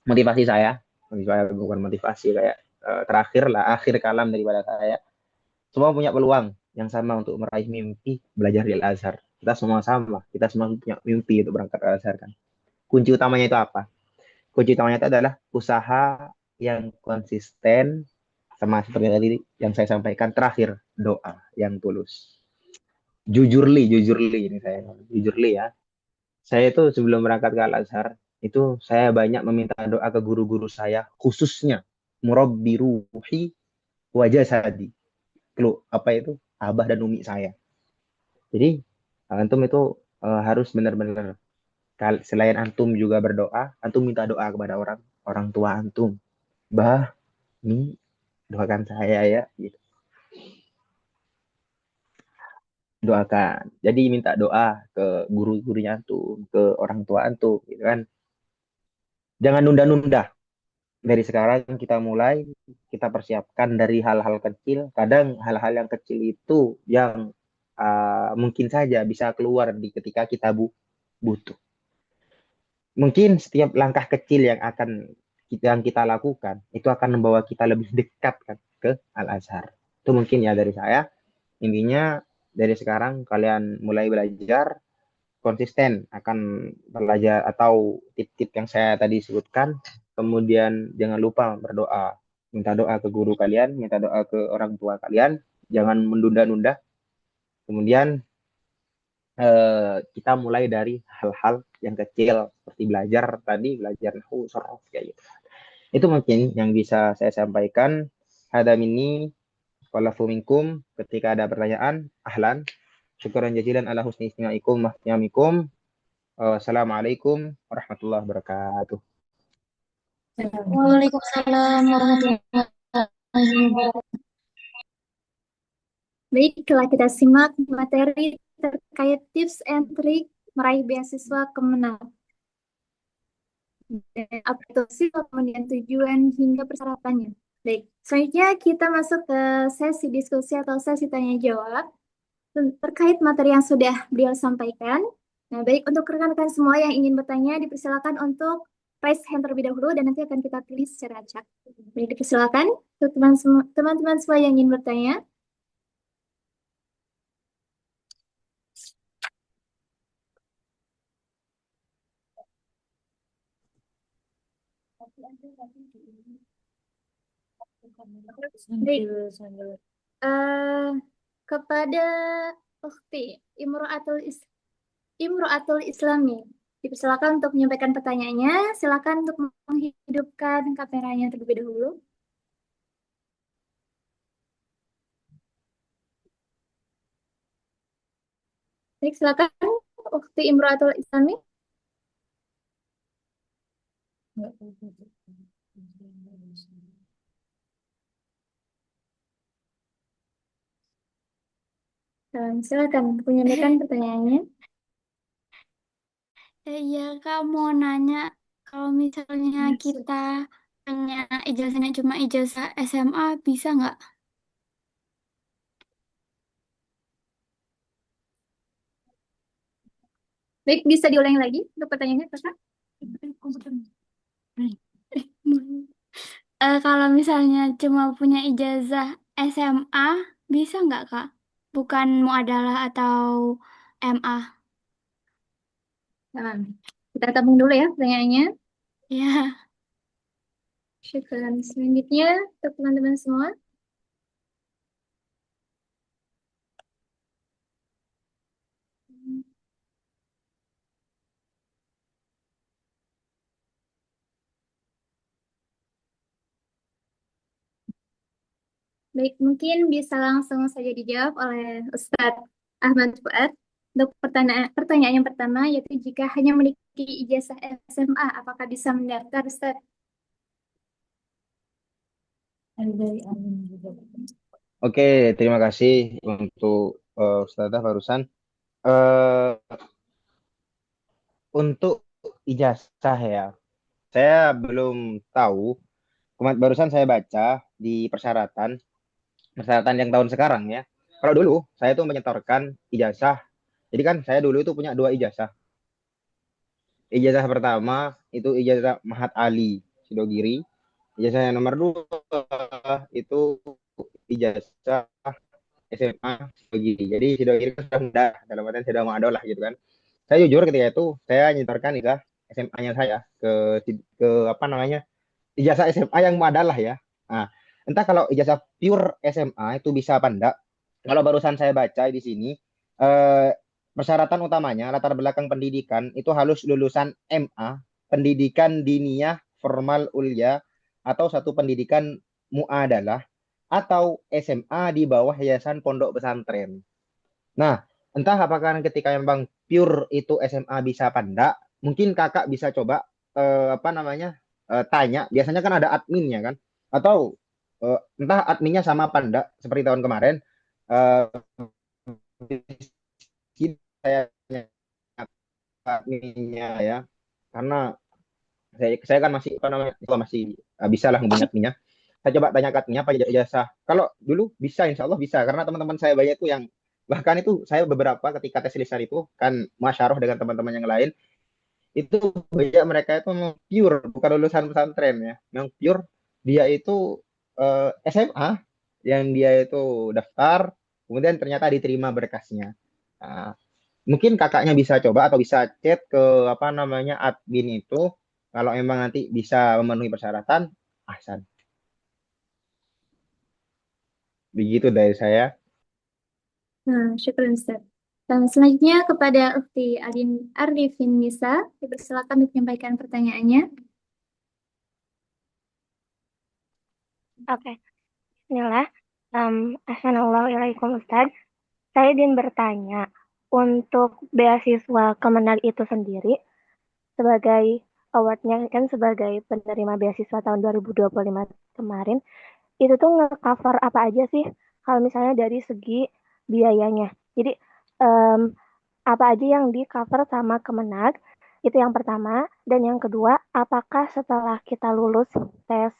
motivasi saya, bukan motivasi kayak terakhir lah, akhir kalam daripada saya. Semua punya peluang yang sama untuk meraih mimpi belajar di Al-Azhar. Kita semua sama, kita semua punya mimpi untuk berangkat ke Al-Azhar kan. Kunci utamanya itu apa? Kunci utamanya itu adalah usaha yang konsisten sama seperti tadi yang saya sampaikan terakhir, doa yang tulus. Jujurli ini saya. Jujurli ya. Saya itu sebelum berangkat ke Al-Azhar, itu saya banyak meminta doa ke guru-guru saya, khususnya murabbi ruhi wajah sadi. Apa itu? Abah dan umi saya. Jadi antum itu harus benar-benar selain antum juga berdoa, antum minta doa kepada orang tua antum. Bah, ini doakan saya ya gitu. Doakan. Jadi minta doa ke guru-gurunya antum, ke orang tua antum gitu kan. Jangan nunda-nunda. Dari sekarang kita mulai, kita persiapkan dari hal-hal kecil. Kadang hal-hal yang kecil itu yang mungkin saja bisa keluar ketika kita butuh. Mungkin setiap langkah kecil yang kita lakukan itu akan membawa kita lebih dekat kan ke Al-Azhar. Itu mungkin ya dari saya. Intinya dari sekarang kalian mulai belajar konsisten akan belajar atau tip-tip yang saya tadi sebutkan. Kemudian jangan lupa berdoa, minta doa ke guru kalian, minta doa ke orang tua kalian, jangan menunda-nunda. Kemudian kita mulai dari hal-hal yang kecil seperti belajar nahu, sorof kayak gitu. Itu mungkin yang bisa saya sampaikan. Hada minni walafu minkum. Ketika ada pertanyaan, ahlan. Syukran jazilan ala husni istimaikum wa ihtiyamikum. Assalamualaikum warahmatullahi wabarakatuh. Waalaikumsalam warahmatullahi wabarakatuh. Baik, telah kita simak materi terkait tips and trik meraih beasiswa Kemenang. Dan apa itu sih, kemudian tujuan hingga persyaratannya. Baik, selanjutnya kita masuk ke sesi diskusi atau sesi tanya jawab terkait materi yang sudah beliau sampaikan. Nah, baik, untuk rekan-rekan semua yang ingin bertanya, dipersilakan untuk raise hand terlebih dahulu dan nanti akan kita pilih secara acak. Baik, dipersilakan untuk teman-teman semua yang ingin bertanya. Baik. Kepada Ukhti Imro'atul Islami, dipersilakan untuk menyampaikan pertanyaannya. Silakan untuk menghidupkan kameranya terlebih dahulu. Baik, silakan Ukhti Imro'atul Islami. Silakan menyampaikan pertanyaannya. Iya, Kak, mau nanya, kalau misalnya kita punya ijazahnya cuma ijazah SMA, bisa nggak? Baik, bisa diulangi lagi untuk pertanyaannya, Kakak? Kalau misalnya cuma punya ijazah SMA, bisa nggak, Kak? Bukan muadalah atau MA? Nah, kita tabung dulu ya pertanyaannya. Ya. Syukran. Selanjutnya untuk teman-teman semua. Baik, mungkin bisa langsung saja dijawab oleh Ustadz Ahmad Fuad. Untuk pertanyaan yang pertama, yaitu jika hanya memiliki ijazah SMA, apakah bisa mendaftar, Ustadz? Oke, terima kasih untuk Ustazah barusan. Eh, untuk ijazah ya, saya belum tahu. Barusan saya baca di persyaratan, persyaratan yang tahun sekarang ya. Kalau dulu saya tuh menyetorkan ijazah. Jadi kan saya dulu itu punya dua ijazah. Ijazah pertama itu ijazah Mahat Ali Sidogiri. Ijazah yang nomor dua itu ijazah SMA Sidogiri. Jadi Sidogiri kan sudah muda, dalam artian sudah mau lah gitu kan. Saya jujur ketika itu saya nyetorkan ijazah SMA-nya saya ke apa namanya ijazah SMA yang muadalah ya. Nah, entah kalau ijazah pure SMA itu bisa apa enggak. Kalau barusan saya baca di sini, eh, persyaratan utamanya latar belakang pendidikan itu harus lulusan MA, pendidikan diniyah formal ulya, atau satu pendidikan muadalah, atau SMA di bawah yayasan pondok pesantren. Nah, entah apakah ketika memang pure itu SMA bisa apa enggak, mungkin kakak bisa coba apa namanya tanya. Biasanya kan ada adminnya kan, atau entah adminnya sama apa enggak seperti tahun kemarin. Eh, saya tanya adminnya ya, karena saya kan masih apa namanya masih bisa lah hubungi adminnya. Saya coba tanya ke adminnya apa ijazah. Kalau dulu bisa, insya Allah bisa, karena teman-teman saya banyak itu yang bahkan itu saya beberapa ketika tes lisan itu kan masyaroh dengan teman-teman yang lain itu banyak mereka itu memang pure bukan lulusan pesantren ya, yang pure dia itu SMA yang dia itu daftar kemudian ternyata diterima berkasnya. Nah, mungkin kakaknya bisa coba atau bisa chat ke apa namanya admin itu kalau emang nanti bisa memenuhi persyaratan. Ahsan, begitu dari saya. Nah, syukur Ustaz. Selanjutnya kepada Ukti Arifin Nisa, dipersilakan untuk menyampaikan pertanyaannya. Oke, Bismillah. Assalamualaikum Ustaz. Saya ingin bertanya, untuk beasiswa Kemenag itu sendiri, sebagai awardnya kan sebagai penerima beasiswa tahun 2025 kemarin, itu tuh nge-cover apa aja sih? Kalau misalnya dari segi biayanya. Jadi, em, apa aja yang di-cover sama Kemenag? Itu yang pertama. Dan yang kedua, apakah setelah kita lulus tes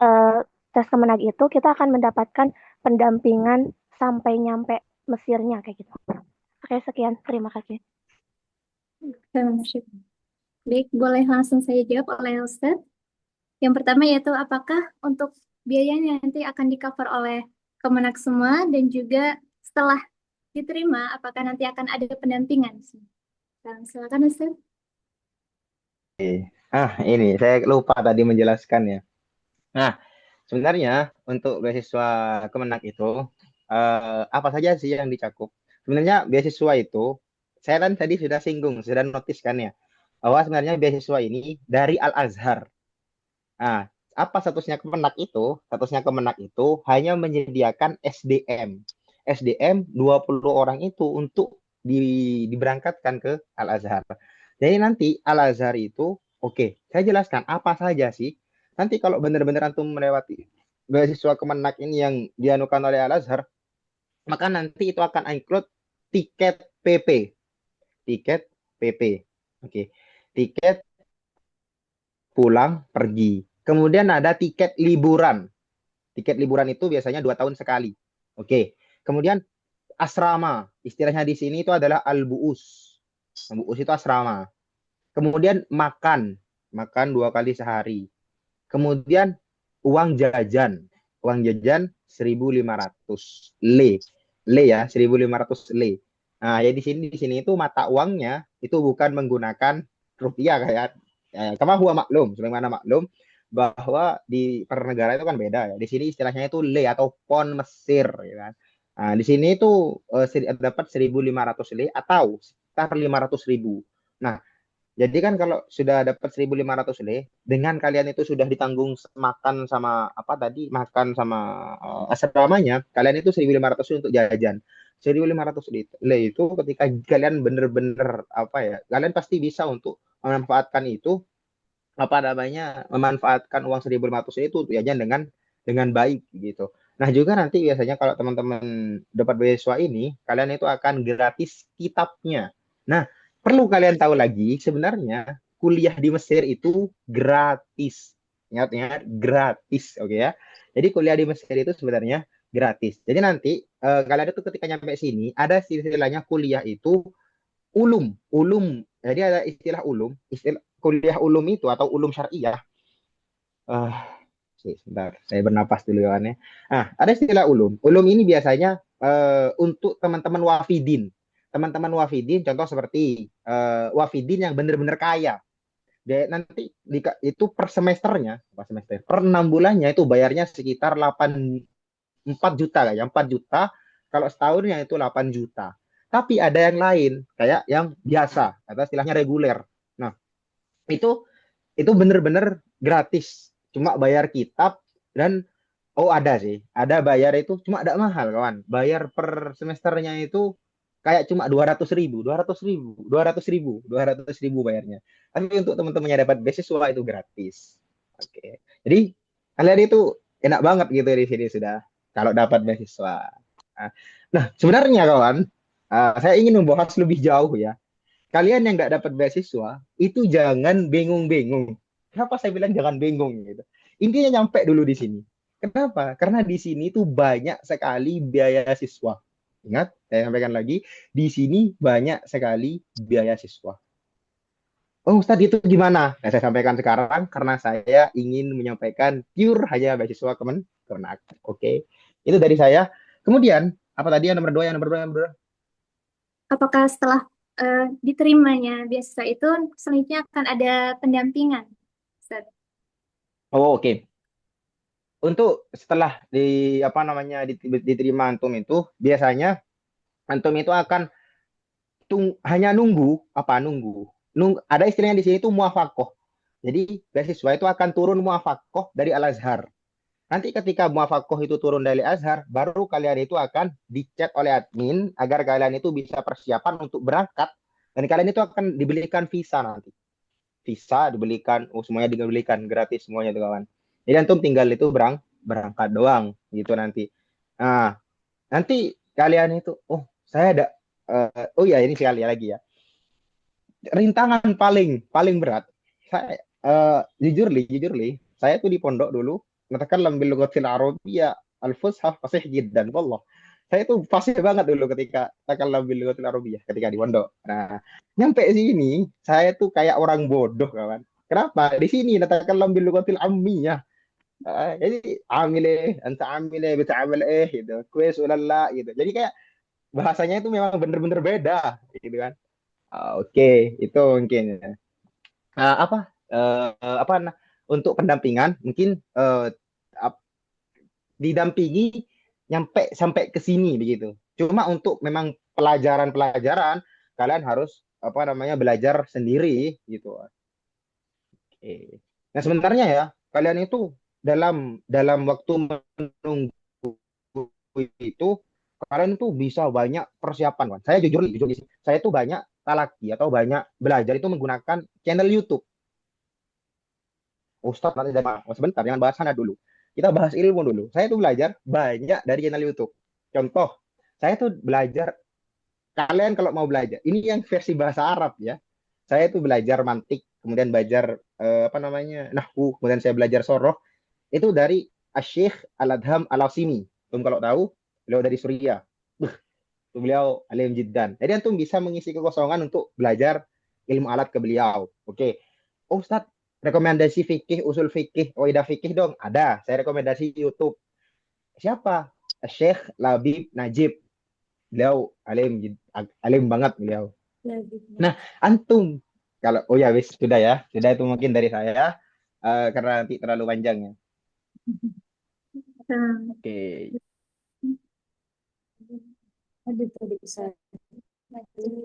eh, tes Kemenag itu kita akan mendapatkan pendampingan sampai nyampe Mesirnya kayak gitu. Oke, sekian. Terima kasih. Syukur. Baik, boleh langsung saya jawab oleh Ustaz. Yang pertama yaitu apakah untuk biayanya nanti akan di-cover oleh Kemenag semua dan juga setelah diterima apakah nanti akan ada pendampingan? Silakan Ustaz. Ini saya lupa tadi menjelaskan ya. Nah, sebenarnya untuk beasiswa Kemenag itu apa saja sih yang dicakup? Sebenarnya beasiswa itu saya kan tadi sudah singgung, sudah notice kan ya, bahwa sebenarnya beasiswa ini dari Al Azhar. Nah, apa statusnya Kemenag itu? Statusnya Kemenag itu hanya menyediakan SDM. SDM 20 orang itu untuk diberangkatkan ke Al Azhar. Jadi nanti Al Azhar itu, oke, saya jelaskan apa saja sih. Nanti kalau benar-benar antum melewati beasiswa Kemenag ini yang dianukan oleh Al Azhar, maka nanti itu akan include tiket PP. Tiket PP. Oke. Tiket pulang pergi. Kemudian ada tiket liburan. Tiket liburan itu biasanya 2 tahun sekali. Oke. Kemudian asrama. Istilahnya di sini itu adalah al-bu'us. Bu'us itu asrama. Kemudian makan. Makan 2 kali sehari. Kemudian uang jajan. Uang jajan 1.500 le. Le ya, 1.500 le. Nah, ya di sini itu mata uangnya itu bukan menggunakan rupiah kayak kama huwa maklum, sebagaimana maklum bahwa di per negara itu kan beda ya. Di sini istilahnya itu le atau pon Mesir ya kan. Nah, di sini itu dapat 1.500 le atau sekitar 500.000. Nah, jadi kan kalau sudah dapat 1.500 le, dengan kalian itu sudah ditanggung makan sama apa tadi, makan sama asramanya, kalian itu 1.500 untuk jajan. 1.500 le itu ketika kalian benar-benar apa ya, kalian pasti bisa untuk memanfaatkan itu apa namanya, memanfaatkan uang 1.500 itu untuk jajan dengan baik gitu. Nah, juga nanti biasanya kalau teman-teman dapat beasiswa ini, kalian itu akan gratis kitabnya. Nah, perlu kalian tahu lagi, sebenarnya kuliah di Mesir itu gratis. Ingat-ingat, gratis, oke ya. Jadi kuliah di Mesir itu sebenarnya gratis. Jadi nanti kalian itu ketika nyampe sini, ada istilahnya kuliah itu ulum. Ulum. Jadi ada istilah ulum, istilah kuliah ulum itu atau ulum syariah. Sebentar, saya bernapas dulu kawan ya. Nah, ada istilah ulum. Ulum ini biasanya untuk teman-teman wafidin. Teman-teman wafidin, contoh seperti wafidin yang benar-benar kaya. Dia nanti itu per semesternya, per 6 bulannya itu bayarnya sekitar 4 juta ya, 4 juta. Kalau setahunnya itu 8 juta. Tapi ada yang lain, kayak yang biasa, atau istilahnya reguler. Nah, itu benar-benar gratis, cuma bayar kitab dan ada sih, ada bayar itu cuma ada mahal kawan, bayar per semesternya itu kayak cuma 200.000 bayarnya. Tapi untuk teman-teman yang dapat beasiswa itu gratis. Oke, jadi kalian itu enak banget gitu di sini sudah kalau dapat beasiswa. Nah, sebenarnya kawan, saya ingin membahas lebih jauh ya. Kalian yang nggak dapat beasiswa itu jangan bingung-bingung. Kenapa saya bilang jangan bingung gitu? Intinya nyampe dulu di sini. Kenapa? Karena di sini tuh banyak sekali biaya siswa. Ingat, saya sampaikan lagi, di sini banyak sekali biaya siswa. Oh, Ustadz itu gimana? Nah, saya sampaikan sekarang karena saya ingin menyampaikan pure hanya beasiswa Kemenak. Oke, itu dari saya. Kemudian, apa tadi yang nomor dua? Yang nomor dua? Apakah setelah diterimanya beasiswa itu selanjutnya akan ada pendampingan, Ustaz? Oh, oke. Untuk setelah diterima antum itu biasanya antum itu akan hanya nunggu ada istilahnya di sini itu muafakoh. Jadi beasiswa itu akan turun muafakoh dari Al Azhar. Nanti ketika muafakoh itu turun dari Al Azhar, baru kalian itu akan dicek oleh admin agar kalian itu bisa persiapan untuk berangkat dan kalian itu akan dibelikan visa nanti. Visa dibelikan, semuanya dibelikan gratis semuanya tuh kawan. Jadi antum tinggal itu berangkat doang gitu nanti. Nah, nanti kalian itu, saya ada, ya ini sekali lagi ya. Rintangan paling berat, saya jujur li, saya tuh di pondok dulu, natakallam bil lughatil arabiyyah al-fushah fasih jiddan wallah. Saya tuh fasih banget dulu ketika natakallam bil lughatil arabiyyah ketika di pondok. Nah, nyampe sini saya tuh kayak orang bodoh kawan. Kenapa? Di sini natakallam bil lughatil ammiyah. Jadi amile, anta amile, bisa amil gitu. Kuis ulala gitu. Jadi kayak bahasanya itu memang bener-bener beda gitu kan. Oke, itu mungkin untuk pendampingan mungkin didampingi sampai ke sini begitu. Cuma untuk memang pelajaran kalian harus belajar sendiri gitu. Oke. Nah, sebenarnya ya kalian itu dalam waktu menunggu itu kalian tuh bisa banyak persiapan kan. Saya jujur saya tuh banyak talaki atau banyak belajar itu menggunakan channel YouTube. Ustadz nanti sebentar jangan bahas sana dulu. Kita bahas ilmu dulu. Saya tuh belajar banyak dari channel YouTube. Contoh, saya tuh belajar kalian kalau mau belajar, ini yang versi bahasa Arab ya. Saya tuh belajar mantik, kemudian belajar nahwu, kemudian saya belajar soroh itu dari Asy-Syaikh Al-Adham Al-Asimi. Kalau tahu, beliau dari Suriah. Beliau alim jiddan. Jadi antum bisa mengisi kekosongan untuk belajar ilmu alat ke beliau. Oke. Ustadz, rekomendasi fikih, usul fikih, waidah fikih dong. Ada. Saya rekomendasi YouTube. Siapa? Syekh Labib Najib. Beliau alim banget beliau. Nah, antum kalau wis sudah ya. Sudah itu mungkin dari saya karena nanti terlalu panjang ya. Oke.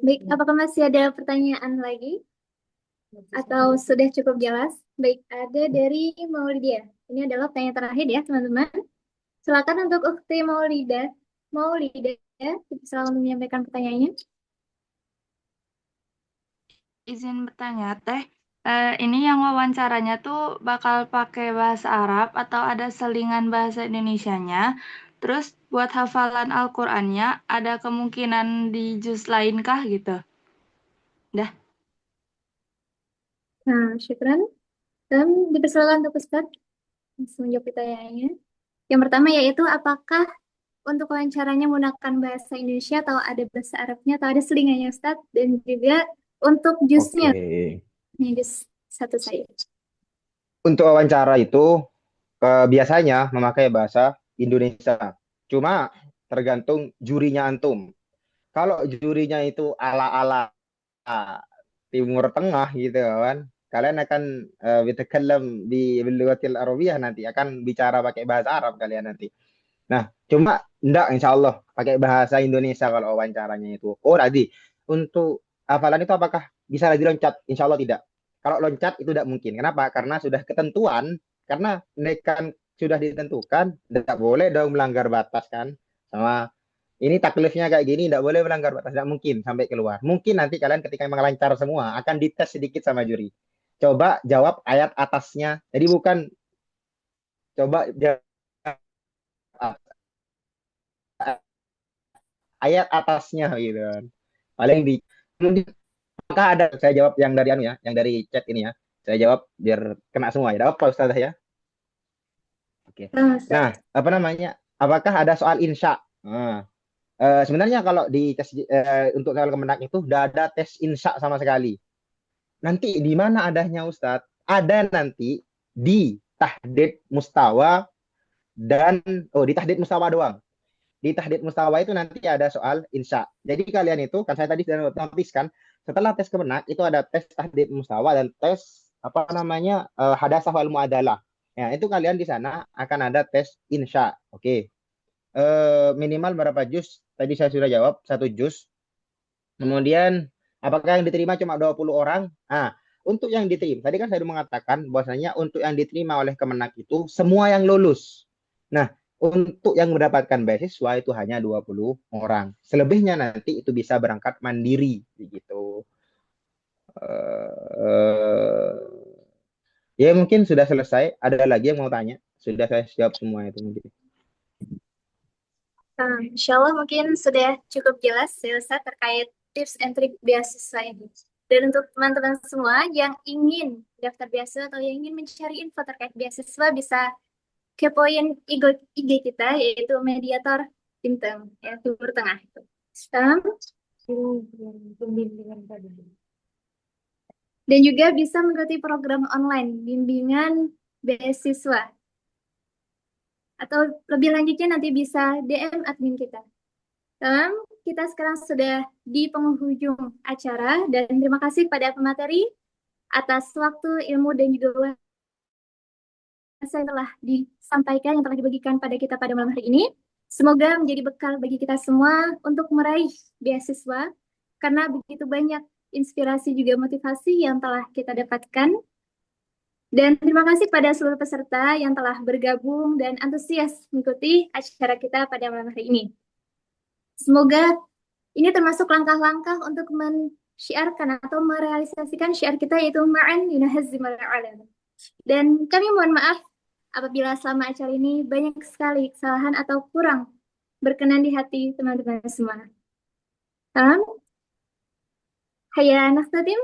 Baik, apakah masih ada pertanyaan lagi? Atau sudah cukup jelas? Baik, ada dari Maulidia. Ini adalah pertanyaan terakhir ya, teman-teman. Silakan untuk Ukhti Maulidah, selalu menyampaikan pertanyaannya. Izin bertanya, Teh. Ini yang wawancaranya tuh bakal pakai bahasa Arab atau ada selingan bahasa Indonesianya. Terus buat hafalan Al-Qur'annya ada kemungkinan di juz lain kah gitu? Dah. Nah, syukran. Dan dipersilakan untuk Ustaz langsung menjawab pertanyaannya. Yang pertama yaitu apakah untuk wawancaranya menggunakan bahasa Indonesia atau ada bahasa Arabnya atau ada selingannya Ustaz? Dan juga untuk jusnya, Oke. ini jus satu saya. Untuk wawancara itu biasanya memakai bahasa Indonesia. Cuma tergantung jurinya antum. Kalau jurinya itu ala-ala Timur Tengah gitu kan, kalian akan bitakallam bil lughatil arabiyah, nanti akan bicara pakai bahasa Arab kalian nanti. Nah, cuma enggak, insya Allah pakai bahasa Indonesia kalau wawancaranya itu. Oh, tadi untuk hafalan itu apakah bisa lagi loncat? Insya Allah tidak. Kalau loncat itu tidak mungkin. Kenapa? Karena sudah ketentuan, karena kan sudah ditentukan, tidak boleh dong melanggar batas kan. Sama ini taklifnya kayak gini, tidak boleh melanggar batas, tidak mungkin sampai keluar. Mungkin nanti kalian ketika memang lancar semua akan dites sedikit sama juri. Coba jawab ayat atasnya. Jadi bukan coba jawab ayat atasnya gitu kan. Paling di maka ada, saya jawab yang dari anu ya, yang dari chat ini ya. Saya jawab biar kena semua ya. Ada apa Ustazah ya? Oke. Nah, apa namanya? Apakah ada soal insya? Nah, sebenarnya kalau di tes untuk soal Kemenak itu udah ada tes insya sama sekali. Nanti di mana adanya Ustadz? Ada nanti di tahdid mustawa dan di tahdid mustawa doang. Di tahdid mustawa itu nanti ada soal insya. Jadi kalian itu kan saya tadi sudah notiskan, setelah tes Kemenak itu ada tes tahdid mustawa dan tes apa namanya hadasah wal muadalah. Ya, itu kalian di sana akan ada tes insya. Oke. Minimal berapa juz? Tadi saya sudah jawab, 1 juz. Kemudian apakah yang diterima cuma 20 orang? Nah, untuk yang diterima, tadi kan saya sudah mengatakan bahwasanya untuk yang diterima oleh Kemenak itu semua yang lulus. Nah, untuk yang mendapatkan beasiswa itu hanya 20 orang. Selebihnya nanti itu bisa berangkat mandiri begitu. Ya mungkin sudah selesai. Ada lagi yang mau tanya? Sudah saya jawab semua itu mungkin. Insya Allah mungkin sudah cukup jelas ya Ustaz terkait tips and trik beasiswa ini. Dan untuk teman-teman semua yang ingin daftar beasiswa atau yang ingin mencari info terkait beasiswa bisa kepoin IG kita yaitu Mediator Timtem ya Timur Tengah itu. Dan juga bisa mengikuti program online bimbingan beasiswa. Atau lebih lanjutnya nanti bisa DM admin kita. Kita sekarang sudah di penghujung acara dan terima kasih kepada pemateri atas waktu, ilmu, dan juga yang telah disampaikan, yang telah dibagikan pada kita pada malam hari ini. Semoga menjadi bekal bagi kita semua untuk meraih beasiswa karena begitu banyak inspirasi juga motivasi yang telah kita dapatkan. Dan terima kasih pada seluruh peserta yang telah bergabung dan antusias mengikuti acara kita pada malam hari ini. Semoga ini termasuk langkah-langkah untuk mensyiarkan atau merealisasikan syiar kita yaitu ma'an yunahazzimal alam. Dan kami mohon maaf apabila selama acara ini banyak sekali kesalahan atau kurang berkenan di hati teman-teman semua. Hayya nakhtatim.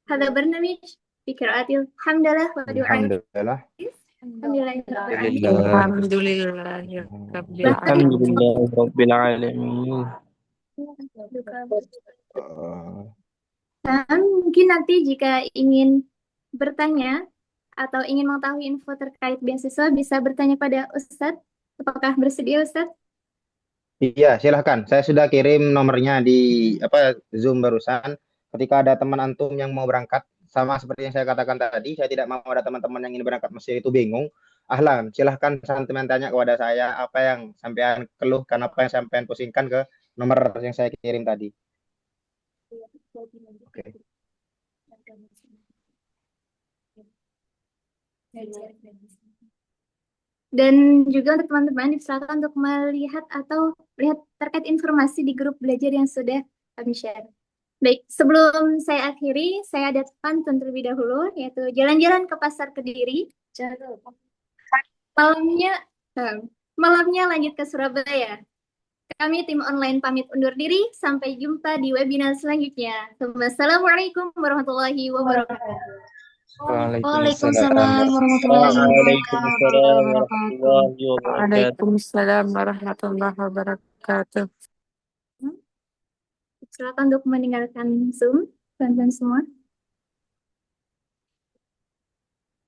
Hadza barnamij Bikiraatil hamdalah wa du'a. Alhamdulillah. Alhamdulillahirabbil alamin. Mungkin nanti jika ingin bertanya atau ingin mengetahui info terkait beasiswa bisa bertanya pada Ustadz. Apakah bersedia Ustadz? Iya, silahkan. Saya sudah kirim nomornya di Zoom barusan. Ketika ada teman antum yang mau berangkat, sama seperti yang saya katakan tadi, saya tidak mau ada teman-teman yang ingin berangkat Mesir itu bingung. Ahlan, silahkan teman tanya kepada saya apa yang sampean keluhkan, apa yang sampean pusingkan ke nomor yang saya kirim tadi. Oke. Dan juga untuk teman-teman dipersilakan untuk melihat atau lihat terkait informasi di grup belajar yang sudah kami share. Baik, sebelum saya akhiri, saya ada pantun terlebih dahulu, yaitu jalan-jalan ke pasar Kediri. Malamnya, eh, malamnya lanjut ke Surabaya. Kami tim online pamit undur diri. Sampai jumpa di webinar selanjutnya. Wassalamualaikum warahmatullahi wabarakatuh. Waalaikumsalam warahmatullahi Waalaikumsalam wabarakatuh. warahmatullahi wabarakatuh. Waalaikumsalam warahmatullahi wabarakatuh. Silakan untuk meninggalkan Zoom, teman-teman semua.